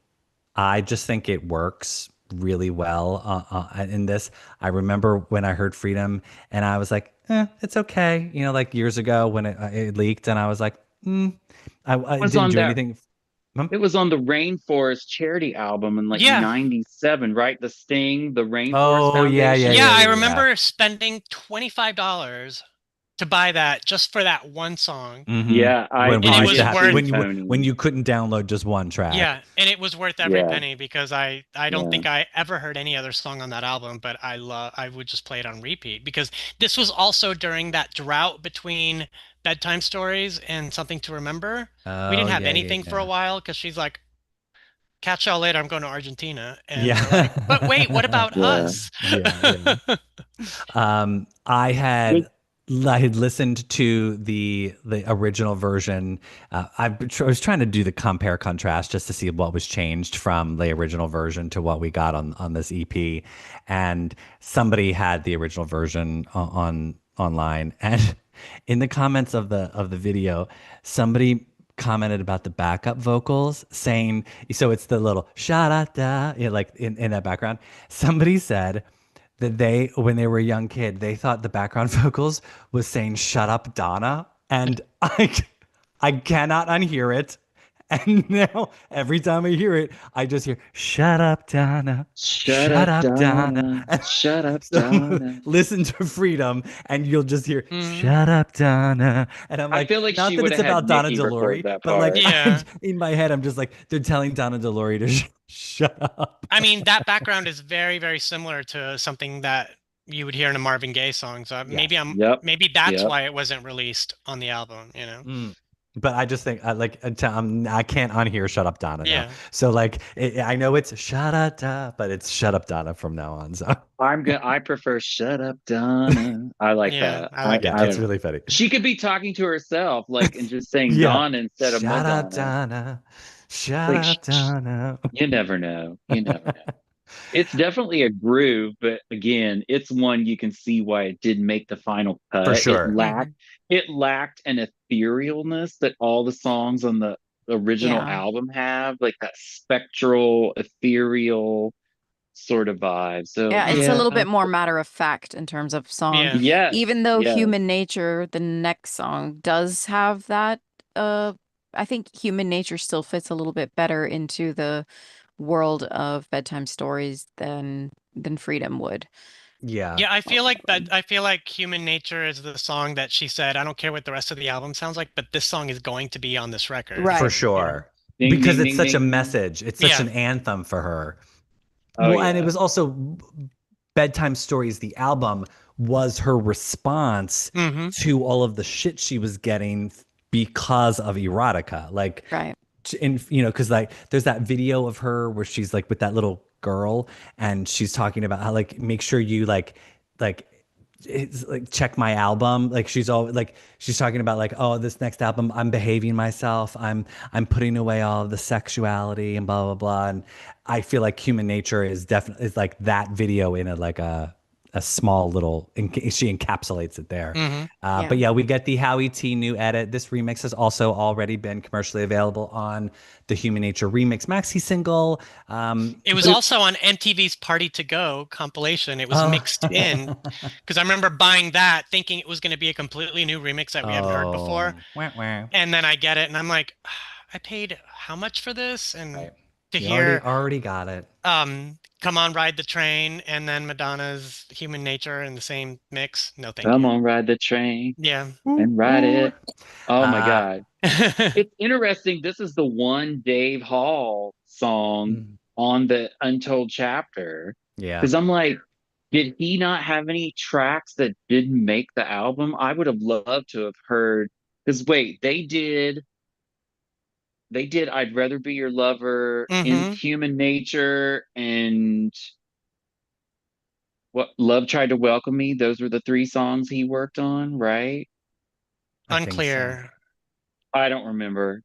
I just think it works really well in this. I remember when I heard Freedom and I was like, it's okay. You know, like years ago when it leaked and I was like, I Was didn't on do that anything. Hmm? It was on the Rainforest charity album in like Yeah. 97, right? The Sting, the Rainforest Oh, yeah, yeah, Yeah, Foundation. yeah, I yeah, yeah. remember spending $25 to buy that just for that one song. Hmm. Yeah, I When we And it I used to was did have too, worth when Tony. you couldn't download just one track. Yeah, and it was worth every Yeah, penny because I don't yeah. think I ever heard any other song on that album, but I would just play it on repeat because this was also during that drought between Bedtime Stories and Something to Remember. We Oh didn't have yeah, yeah, anything for a yeah. while because she's like, "Catch y'all later, I'm going to Argentina." And we're like, "But wait, what Yeah. about Yeah. us?" Yeah, yeah. Um, I Good. had I had listened to the original version. I was trying to do the compare contrast just to see what was changed from the original version to what we got on this EP, and somebody had the original version on online, and in the comments of the video, somebody commented about the backup vocals saying so it's the little sha da da like in that background. Somebody said that they, when they were a young kid, they thought the background vocals was saying "Shut up, Donna," and I cannot unhear it. And now every time I hear it, I just hear "Shut up, Donna." Shut Shut up, up, Donna. Donna. Shut up, So Donna. listen to Freedom, and you'll just hear Mhm. "Shut up, Donna." And I'm I like, feel like not she that would it's have had about Donna Nikki record Delory, that but like part. Yeah. in my head, I'm just like, they're telling Donna Delory to shut up. I mean, that background is very, very similar to something that you would hear in a Marvin Gaye song. So maybe Yes. Yep. maybe that's Yep. why it wasn't released on the album, you know? Mm. But I just think I can't unhear "Shut Up, Donna" now. Yeah. So like I know it's "Shut Up, Donna," but it's "Shut Up, Donna" from now on. So I prefer Shut Up, Donna. I like Yeah, that. I I like it yeah, I it's don't too. know. really funny. She could be talking to herself, like, and just saying Yeah, Donna instead of "Shut Up, Madonna. Donna," "Shut Like, Up, Donna." you never know. You never know. It's definitely a groove, but again, it's one you can see why it didn't make the final For cut. sure. It lacked an etherealness that all the songs on the original Yeah. album have, like that spectral, ethereal sort of vibe. So Yeah, it's a yeah, little bit more matter of fact in terms of song. Yeah. yes, Even though yes. Human Nature, the next song, does have that, uh, I think Human Nature still fits a little bit better into the world of bedtime stories than Freedom would. Yeah. Yeah, I feel like Human Nature is the song that she said, I don't care what the rest of the album sounds like, but this song is going to be on this record. For Right. Yeah. sure. Ding, Because ding, it's ding, such a ding. message. It's such Yeah. an anthem for her. Oh Well, and it yeah. was also Bedtime Stories, the album, was her response Hmm. to all of the shit she was getting because of erotica. Like, Right. in because like there's that video of her where she's like with that little girl and she's talking about how like make sure you like it's like check my album, like she's all like she's talking about like, oh, this next album I'm behaving myself, I'm putting away all of the sexuality and blah blah blah. And I feel like Human Nature is definitely is like that video in a like a small little she encapsulates it there. Hmm. But Yeah. yeah, we get the Howie T new edit. This remix has also already been commercially available on the Human Nature Remix maxi single. It was But it, also on MTV's Party to Go compilation. It was uh, mixed in because I remember buying that thinking it was going to be a completely new remix that we hadn't heard oh, before. wah, wah. And then I get it and I'm like, I paid how much for this? And Right. to You already hear already got it. Come On Ride the Train and then Madonna's Human Nature in the same mix. No, thank Come you. on, ride the train Yeah. Ooh, and ride ooh. it. Oh my Uh, God. It's interesting. This is the one Dave Hall song mm, on the Untold chapter. yeah. Because I'm like, did he not have any tracks that didn't make the album? I would have loved to have heard. Because wait, they did I'd Rather Be Your Lover, in Hmm. Human Nature, and what Love Tried to Welcome Me. Those were the three songs he worked on, right? I think so. Unclear. I don't remember.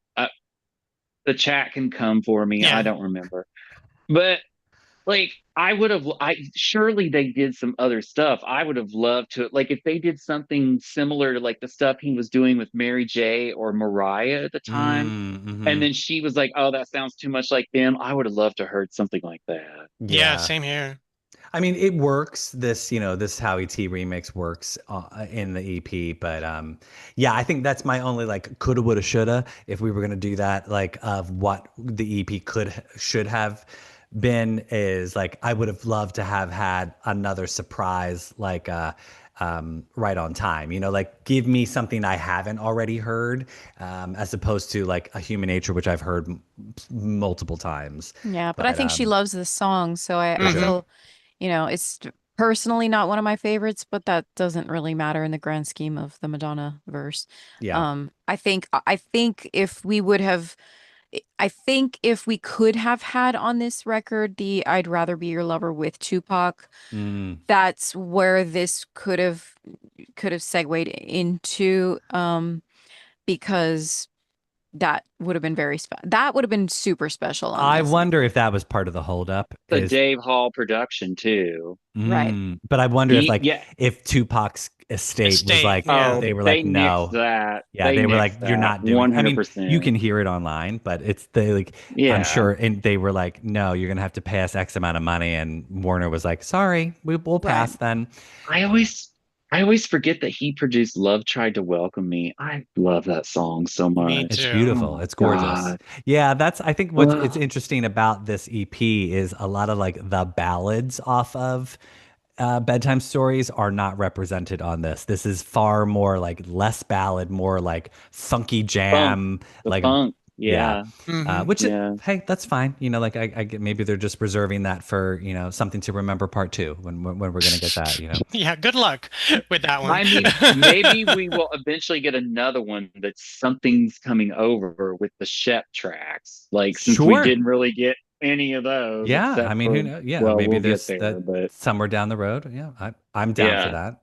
The chat can come for me. I Yeah. don't remember. But like I would have I surely they did some other stuff. I would have loved to like if they did something similar to like the stuff he was doing with Mary J or Mariah at the time. And Mm-hmm. then she was like, "Oh, that sounds too much like them." I would have loved to heard something like that. Yeah, Yeah. same here. I mean, it works. This, this Howie T remix works in the EP, but yeah, I think that's my only like coulda, woulda, shoulda. If we were gonna do that, like of what the EP should have been, is like I would have loved to have had another surprise, like right on time. Like give me something I haven't already heard, as opposed to like a Human Nature, which I've heard multiple times. Yeah, but I But think she loves this song, so for I Hmm. sure, feel, it's personally not one of my favorites, but that doesn't really matter in the grand scheme of the Madonna verse. yeah. I think if we would have I think if we could have had on this record the I'd Rather Be Your Lover with Tupac, Mm. that's where this could have segued into, because that would have been super special on I this. wonder if that was part of the holdup. The Is Dave Hall production too. Right. but I wonder if He like yeah. if Tupac's estate was Estate. like Yeah. Oh, they were they like nixed no, that. yeah, They they were like nixed you're that not doing. I mean, you 100%. can hear it online, but it's they like I'm Yeah. sure, and they were like no, you're gonna have to pay us X amount of money, and Warner was like sorry, we'll Right. pass then. I Uh, always I always forget that he produced Love Tried to Welcome Me. I love that song so Me much. It's too. Oh beautiful. my It's gorgeous. God. Yeah, that's I think what's it's Ugh. interesting about this EP is a lot of like the ballads off of bedtime stories are not represented on this. This is far more like less ballad, more like funky Funk. jam, The like funk. yeah. Yeah. Hmm. Which Yeah. hey, that's fine. Like I get maybe they're just reserving that for something to remember part two when we're gonna get that. Yeah, good luck with that one. I mean, maybe we will eventually get another one that something's coming over with the Shep tracks. Like since we Sure. didn't really get any of those Yeah, I except mean, for, who knows? Yeah, well, maybe we'll get there's there, that but somewhere down the road. Yeah, I'm down for yeah. that.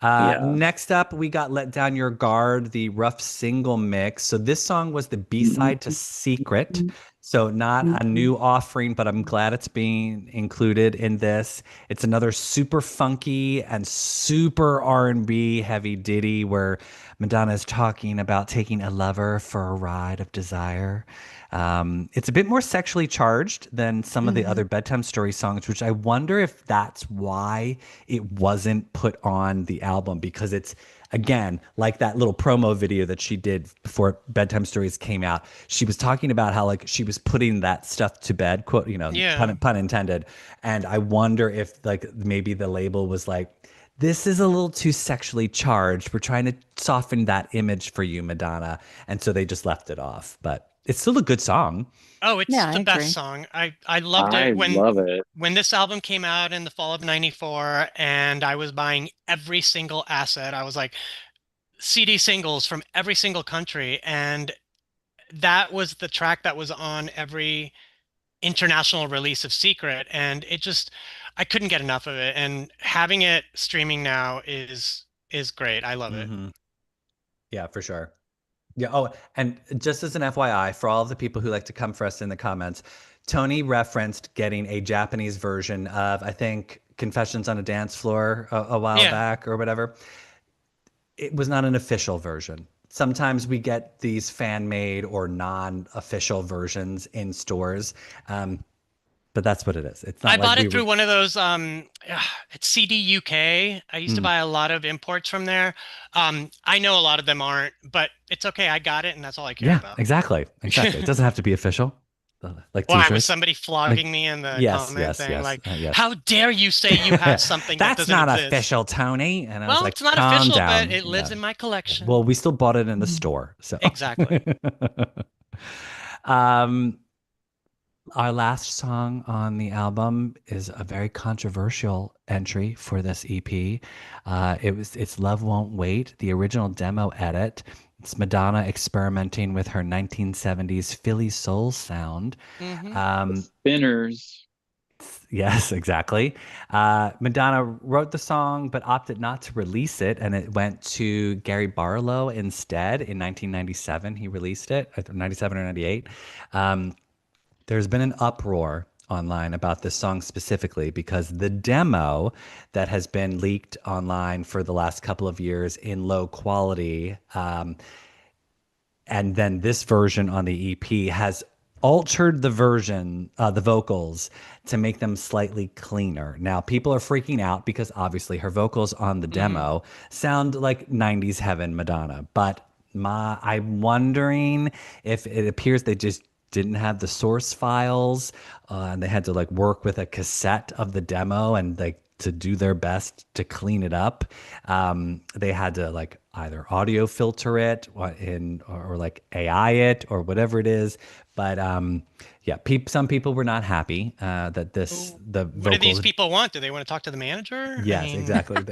Yeah. Next up, we got Let Down Your Guard, the rough single mix. So this song was the B-side to Secret. So not a Mhm. new offering, but I'm glad it's being included in this. It's another super funky and super R&B heavy ditty where Madonna is talking about taking a lover for a ride of desire. It's a bit more sexually charged than some of the Mhm. other bedtime story songs, which I wonder if that's why it wasn't put on the album, because it's, again, like that little promo video that she did before Bedtime Stories came out. She was talking about how like she was putting that stuff to bed, quote, Yeah. pun intended. And I wonder if like maybe the label was like, this is a little too sexually charged. We're trying to soften that image for you, Madonna. And so they just left it off. But it's still a good song. Oh, it's Yeah, I the best agree. song. I loved I it love it. when this album came out in the fall of '94, and I was buying every single asset. I was like CD singles from every single country, and that was the track that was on every international release of Secret, and it just I couldn't get enough of it. And having it streaming now is great. I love it. Hmm. Yeah, for sure. Yeah. Oh, and just as an FYI, for all of the people who like to come for us in the comments, Tony referenced getting a Japanese version of, I think, Confessions on a Dance Floor a while Yeah. back or whatever. It was not an official version. Sometimes we get these fan made or non official versions in stores, but that's what it is. It's I not like bought we it were. through one of those it's CD UK. I used to Mm, buy a lot of imports from there. I know a lot of them aren't, but it's okay. I got it and that's all I care yeah, about. exactly. Exactly. It doesn't have to be official, like t Why was shirts. somebody Like, flogging me in the yes, comment yes, saying yes, like, yes. "How dare you say you have something that That's doesn't not exist?" official, Tony. And I was Well, like, it's not calm official, but down. it lives Yeah. in my Yeah. Well, collection. we still bought it in the Mhm. store. So, Exactly. um, our last song on the album is a very controversial entry for this EP. It's Love Won't Wait, the original demo edit. It's Madonna experimenting with her 1970s Philly soul sound. Hmm. The Um, Spinners. Yes, exactly. Madonna wrote the song but opted not to release it, and it went to Gary Barlow instead in 1997. He released it, 97 or 98. Um, there's been an uproar online about this song specifically because the demo that has been leaked online for the last couple of years in low quality, and then this version on the EP has altered the version, the vocals, to make them slightly cleaner. Now, people are freaking out because obviously her vocals on the Hmm. demo sound like 90s heaven Madonna, but I'm wondering if it appears they just didn't have the source files, and they had to like work with a cassette of the demo and like to do their best to clean it up. They had to like either audio filter it or like AI it or whatever it is. But yeah, some people were not happy that the What do these vocals. people want? Do they want to talk to the manager? I Yes, mean, exactly.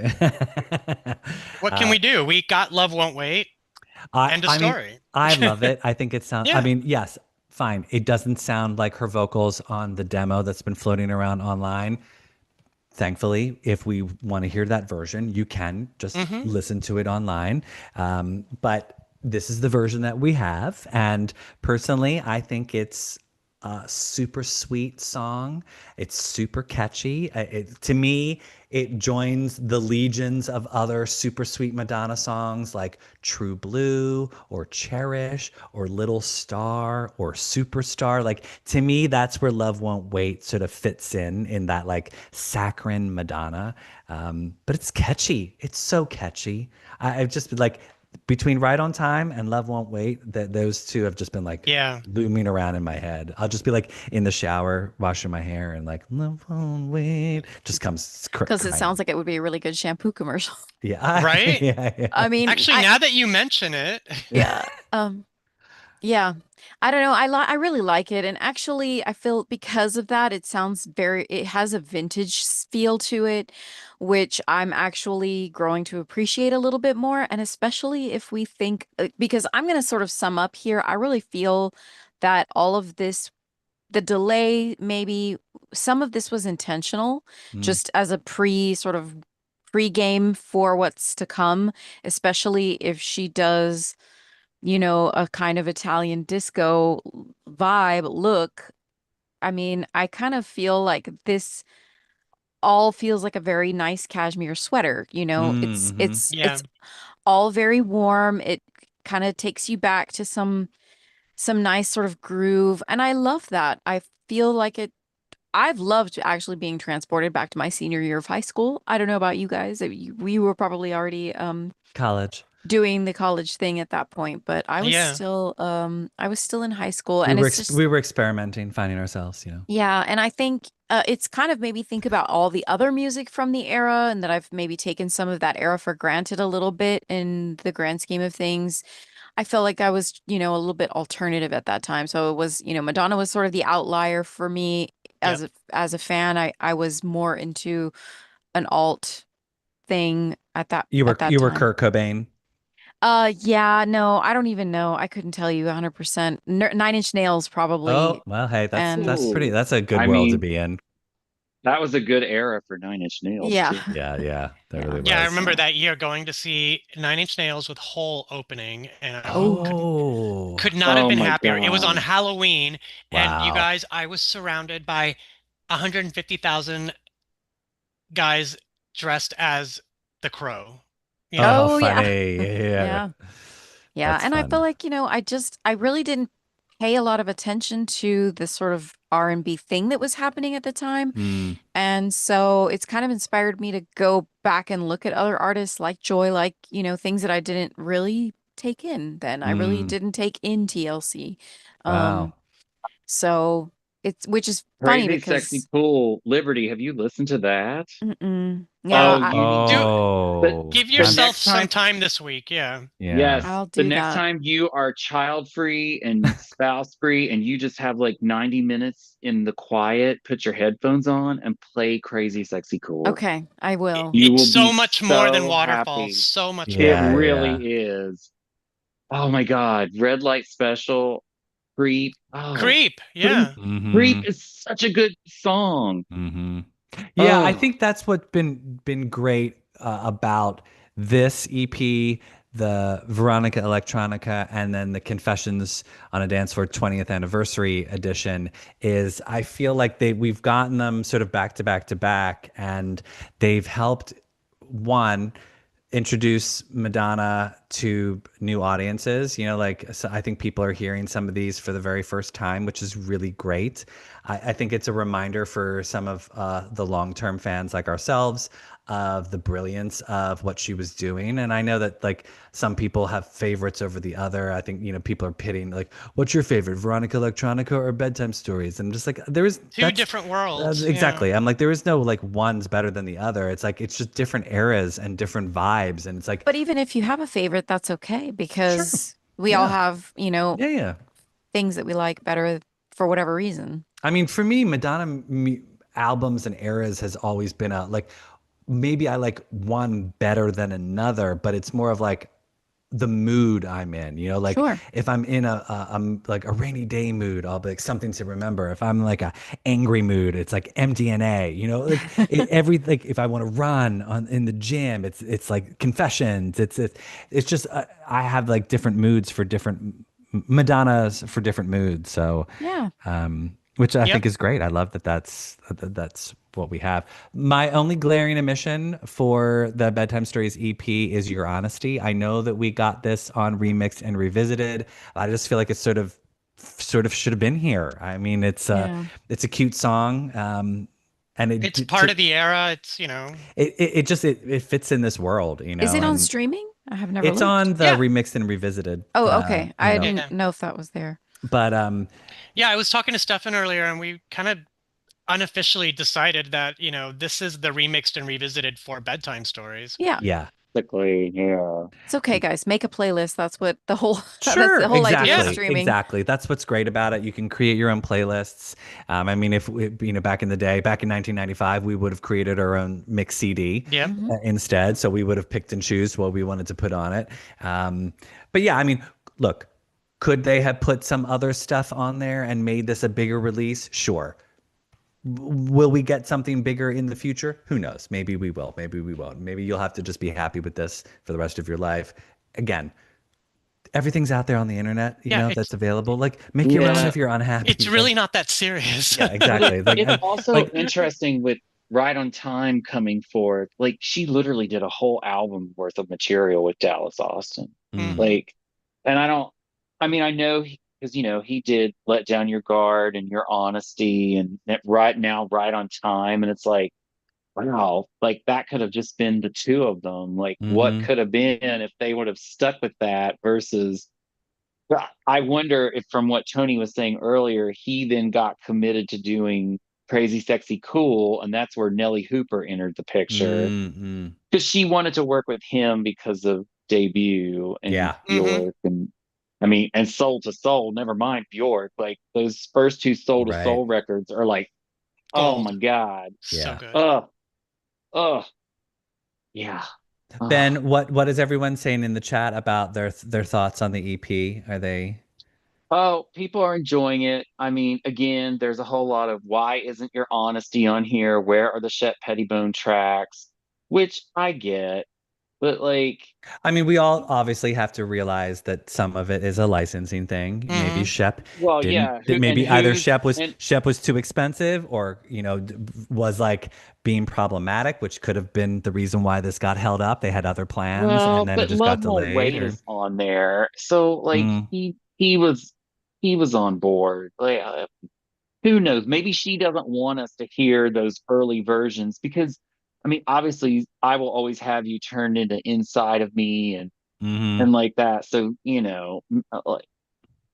what can uh, we do? We got Love Won't Wait. End of I mean, story. I love it. I think it sounds. I Yeah. mean, yes, fine. It doesn't sound like her vocals on the demo that's been floating around online. Thankfully, if we want to hear that version, you can just Hmm. listen to it online. But this is the version that we have. And personally, I think it's a super sweet song. It's super catchy. To me, it joins the legions of other super sweet Madonna songs like True Blue or Cherish or Little Star or Superstar. Like, to me, that's where Love Won't Wait sort of fits in that like saccharine Madonna. But it's catchy. It's so catchy. I've just been like, between Right on Time and Love Won't Wait, that those two have just been like Yeah. looming around in my head. I'll just be like in the shower washing my hair and like Love Won't Wait just comes Because it crying. sounds like it would be a really good shampoo commercial. Yeah, Right? yeah, yeah. I mean, Actually, now that you mention it, yeah, yeah. I don't know. I really like it, and actually, I feel because of that, it has a vintage feel to it, which I'm actually growing to appreciate a little bit more, and especially if we think because I'm going to sort of sum up here. I really feel that all of this, the delay, maybe some of this was intentional, Mm, just as a pre-game for what's to come, especially if she does a kind of Italian disco vibe look. I mean, I kind of feel like this all feels like a very nice cashmere sweater, It's Mm-hmm. it's Yeah. it's all very warm. It kind of takes you back to some nice sort of groove, and I love that. I feel like I've loved actually being transported back to my senior year of high school. I don't know about you guys. We were probably already College. doing the college thing at that point, but Yeah. I was still in high school, We and were it's just we were experimenting, finding ourselves, yeah, and I think it's kind of made me think about all the other music from the era, and that I've maybe taken some of that era for granted a little bit in the grand scheme of things. I felt like I was, a little bit alternative at that time. So it was, Madonna was sort of the outlier for me Yep. as a fan. I was more into an alt thing You at were that you were time. Kurt Cobain. Yeah, no, I don't even know. I couldn't tell you 100%. Nine Inch Nails Oh, probably. well, hey, that's And that's pretty Ooh. that's a good I world to mean, be in. that was a good era for Nine Inch Nails yeah. too. Yeah, yeah, that Yeah. really Yeah, I was. remember Yeah. that year going to see Nine Inch Nails with Hole opening, and I Oh, Oh, could not have Oh been my happier. It was on God. Halloween, and you wow. guys, I was surrounded by 150,000 guys dressed as the Crow. You Oh, how know, oh yeah. funny. Yeah, Yeah. Yeah, that's and I feel fun. like, I really didn't pay a lot of attention to the sort of R&B thing that was happening at the time. Mm, And so it's kind of inspired me to go back and look at other artists like Joy, like, things that I didn't really take in then. I really mm, didn't take in TLC. Um, wow. so which is funny Crazy Sexy because Cool Liberty. Have you listened to that? yeah, Oh, you need do but Oh, give the I'm yourself next some time, time this week. Yeah. yeah. yes, I'll the do next that. time you are child free and spouse free and you just have like 90 minutes in the quiet, put your headphones on and play Crazy Sexy Cool. Okay, I will. You It's will be so much more than so Waterfall. happy. So much It more. Yeah, really yeah. is. Oh my God. Red Light Special, Creep. Oh, Creep. Creep. Yeah. Creep Mm-hmm. is such a good song. Mm-hmm. Yeah, I Oh, think that's what's been great about this EP, the Veronica Electronica, and then the Confessions on a Dance Floor 20th Anniversary Edition is I feel like we've gotten them sort of back to back to back, and they've helped one introduce Madonna to new audiences. Like so I think people are hearing some of these for the very first time, which is really great. I think it's a reminder for some of the long-term fans like ourselves of the brilliance of what she was doing. And I know that like some people have favorites over the other. I think, people are pitting like, what's your favorite, Veronica Electronica or Bedtime Stories? And I'm just like, Two different worlds. Yeah. exactly. I'm like, there is no like one's better than the other. It's like, it's just different eras and different vibes. And it's like, But even if you have a favorite, that's okay sure. because we all Yeah. have, Yeah. Yeah. things that we like better for whatever reason. I mean, for me, Madonna albums and eras has always been a like maybe I like one better than another, but it's more of like the mood I'm in. Like Sure. if I'm in I'm like a rainy day mood, I'll be like something to remember. If I'm like a angry mood, it's like MDNA. Like every like if I want to run on in the gym, it's like Confessions. It's just I have like different moods for different Madonnas for different moods. So Yeah. which I Yep. think is great. I love that's what we have. My only glaring omission for the Bedtime Stories EP is your honesty. I know that we got this on Remixed and Revisited. I just feel like it's sort of should have been here. I mean, Yeah. it's a cute song, and It's part of the era. It's. it fits in this world, Is it on and streaming? I have never it's looked. on the Yeah. Remixed and Revisited. Oh, okay. I didn't Yeah. know if that was there. But Yeah. I was talking to Stefan earlier, and we kind of unofficially decided that, this is the remixed and revisited for bedtime stories. Yeah. yeah. basically, yeah. It's okay, guys. Make a playlist. That's what the whole that's Sure, the whole idea of Yeah. streaming. exactly. That's what's great about it. You can create your own playlists. I mean, if back in the day, back in 1995, we would have created our own mix CD Yep. Hmm. instead. So we would have picked and choose what we wanted to put on it. But yeah, I mean, look, could they have put some other stuff on there and made this a bigger release? Sure. Will we get something bigger in the future? Who knows? Maybe we will. Maybe we won't. Maybe you'll have to just be happy with this for the rest of your life. Again, everything's out there on the internet, Yeah, that's available. Like, make your own Yeah. if you're unhappy. it's really not that serious. Yeah, exactly. Like, It's also like, interesting with Right on Time coming forth. Like she literally did a whole album worth of material with Dallas Austin. mm, Mhm. Like, and I mean, I know because he did Let Down Your Guard and Your Honesty and right now Right on Time, and it's like, wow, like that could have just been the two of them. Like, what mm-hmm, could have been if they would have stuck with that versus. I wonder if, from what Tony was saying earlier, he then got committed to doing Crazy Sexy Cool, and that's where Nellie Hooper entered the picture mm-hmm. because she wanted to work with him because of Debut and Yeah, Mhm. Bjork, and I mean, and Soul to Soul. Never mind Bjork. Like those first two Soul to right. Soul records are like, oh Gold. my god, So Yeah. good. oh yeah. Ugh. Ben, what is everyone saying in the chat about their thoughts on the EP? Are they? Oh, people are enjoying it. I mean, again, there's a whole lot of why isn't your honesty on here? Where are the Shep Pettibone tracks? Which I get, but like, I mean, we all obviously have to realize that some of it is a licensing thing. Maybe Mhm. Shep well, didn't. yeah, That and maybe either who's and Shep was too expensive, or was like being problematic, which could have been the reason why this got held up. They had other plans, and well, then it but just Love got Won't delayed. Wait Or is on there, so like mm, he was on board. Like, who knows? Maybe she doesn't want us to hear those early versions because, I mean, obviously, I will always have you turned into Inside of Me hmm and like that. So, like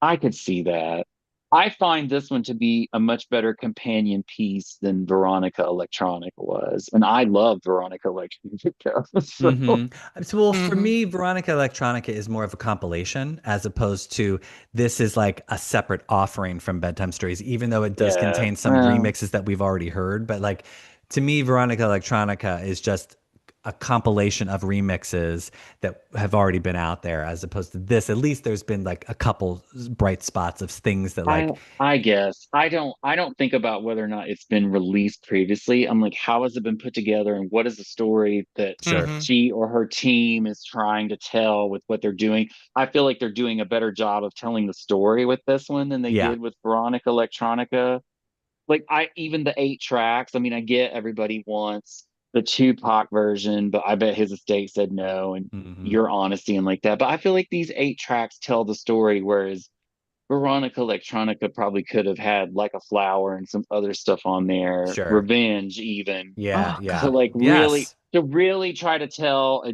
I could see that. I find this one to be a much better companion piece than Veronica Electronica was. And I love Veronica Electronica. So, hmm So, well, for Mhm. me, Veronica Electronica is more of a compilation as opposed to this is like a separate offering from Bedtime Stories, even though it does yeah. contain some remixes that we've already heard. But like to me, Veronica Electronica is just a compilation of remixes that have already been out there, as opposed to this. At least there's been like a couple bright spots of things that I like, I guess I don't think about whether or not it's been released previously. I'm like, how has it been put together and what is the story that sure, Mhm. she or her team is trying to tell with what they're doing? I feel like they're doing a better job of telling the story with this one than they yeah, did with Veronica Electronica. Like I even the 8 tracks, I mean, I get everybody wants the Tupac version, but I bet his estate said no and hmm your honesty and like that. But I feel like these 8 tracks tell the story, whereas Veronica Electronica probably could have had like a flower and some other stuff on there, sure, revenge even, yeah, to yeah, like really yes, to really try to tell a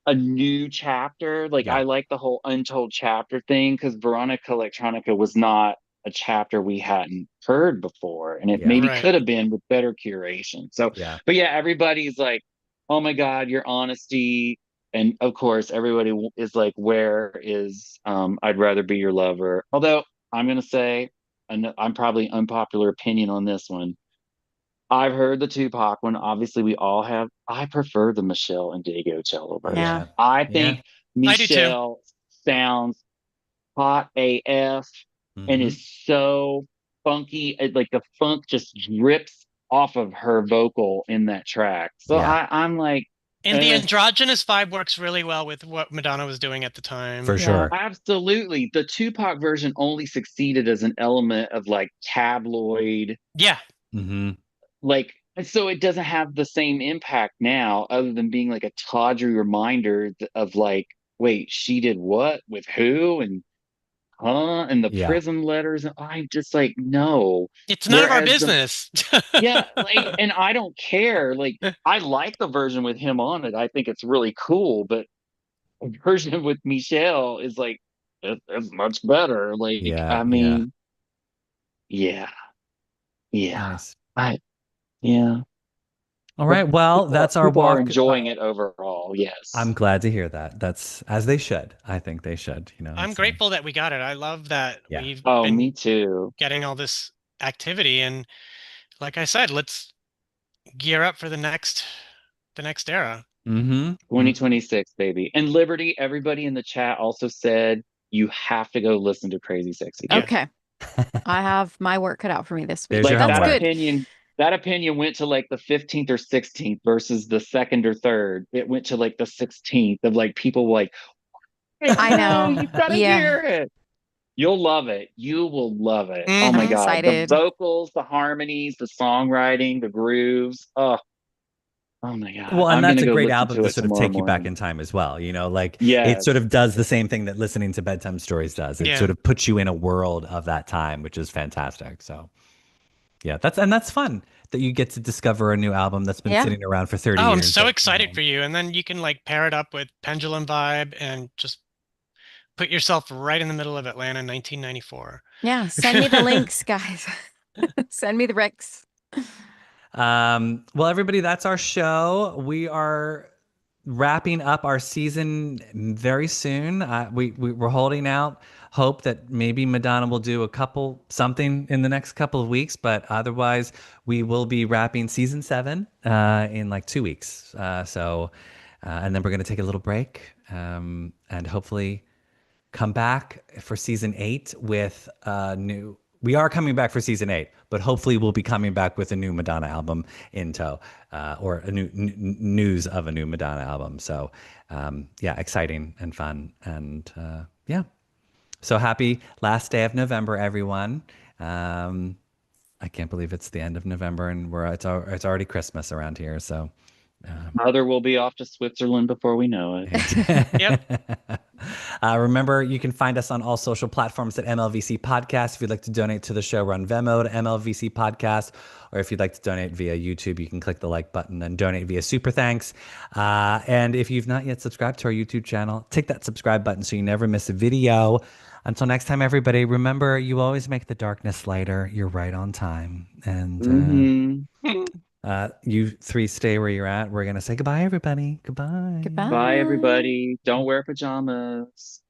a new chapter. Like yeah, I like the whole Untold chapter thing because Veronica Electronica was not a chapter we hadn't heard before, and it yeah, maybe Right. could have been with better curation. So, yeah. but yeah, everybody's like, "Oh my God, your honesty." And of course, everybody is like, "Where is I'd rather be your lover?" Although I'm gonna say, and I'm probably unpopular opinion on this one. I've heard the Tupac one. Obviously, we all have. I prefer the Michelle and Diego cello Yeah. version. Yeah. I Yeah. think I do too. Michelle sounds hot AF and hmm is so funky. Like the funk just drips off of her vocal in that track. So Yeah. I'm like, And the eh, androgynous vibe works really well with what Madonna was doing at the time. For Yeah. sure. absolutely. The Tupac version only succeeded as an element of like tabloid Yeah. hmm like and so it doesn't have the same impact now other than being like a tawdry reminder of like wait she did what with who and and the Yeah. prison letters and I'm just like no, It's none of our whereas the business. yeah like and I don't care like I like the version with him on it. I think it's really cool, but the version with Michelle is like it's much better. Like Yeah. I Yeah. mean yeah, yeah, Nice. I yeah. All But right. Well, that's our people are walk. enjoying it overall. I'm Yes. glad to hear that. That's as they should. I think they should. I'm It's a grateful that we got it. I love that yeah. we've Oh, been me too. getting all this activity, and like I said, let's gear up for the next era. Mm-hmm. 2026, baby. And Liberty, everybody in the chat also said you have to go listen to Crazy Sexy Cool. Yeah. Okay. I have my work cut out for me this week, There's but your Like that's that homework. good. opinion, that opinion went to like the 15th or 16th versus the second or third. It went to like the 16th of like people like, I know. You've got to Yeah. hear it. You'll love it. You will love it. Oh my I'm Hmm. God. The excited. vocals, the harmonies, the songwriting, the grooves. Oh my God. Well, and I'm that's gonna a go great listen album to to it sort of tomorrow take you back morning. in time as well. Like it sort Yes. of does the same thing that listening to bedtime stories does. It Yeah. sort of puts you in a world of that time, which is fantastic. So yeah, that's fun that you get to discover a new album that's been Yeah. sitting around for 30 Oh, I'm years so that, excited for you. And then you can like pair it up with Pendulum Vibe and just put yourself right in the middle of Atlanta 1994. Yeah. Send me the links, guys. Send me the recs. Well, everybody, that's our show. We are wrapping up our season very soon. We're holding out hope that maybe Madonna will do something in the next couple of weeks, but otherwise we will be wrapping season 7 in like 2 weeks. And then we're going to take a little break and hopefully come back for season 8 with a new. We are coming back for season 8, but hopefully we'll be coming back with a new Madonna album in tow, or a new news of a new Madonna album. So, yeah, exciting and fun, and yeah. So happy last day of November, everyone. I can't believe it's the end of November, and it's already Christmas around here. So. Mother will be off to Switzerland before we know it. Yep. Remember, you can find us on all social platforms at MLVC Podcast. If you'd like to donate to the show, run Venmo to MLVC Podcast. Or if you'd like to donate via YouTube, you can click the like button and donate via Super Thanks. And if you've not yet subscribed to our YouTube channel, tick that subscribe button so you never miss a video. Until next time, everybody, remember, you always make the darkness lighter. You're right on time. And you 3 stay where you're at. We're going to say goodbye, everybody. Goodbye. Bye, Goodbye. everybody. Don't wear pajamas.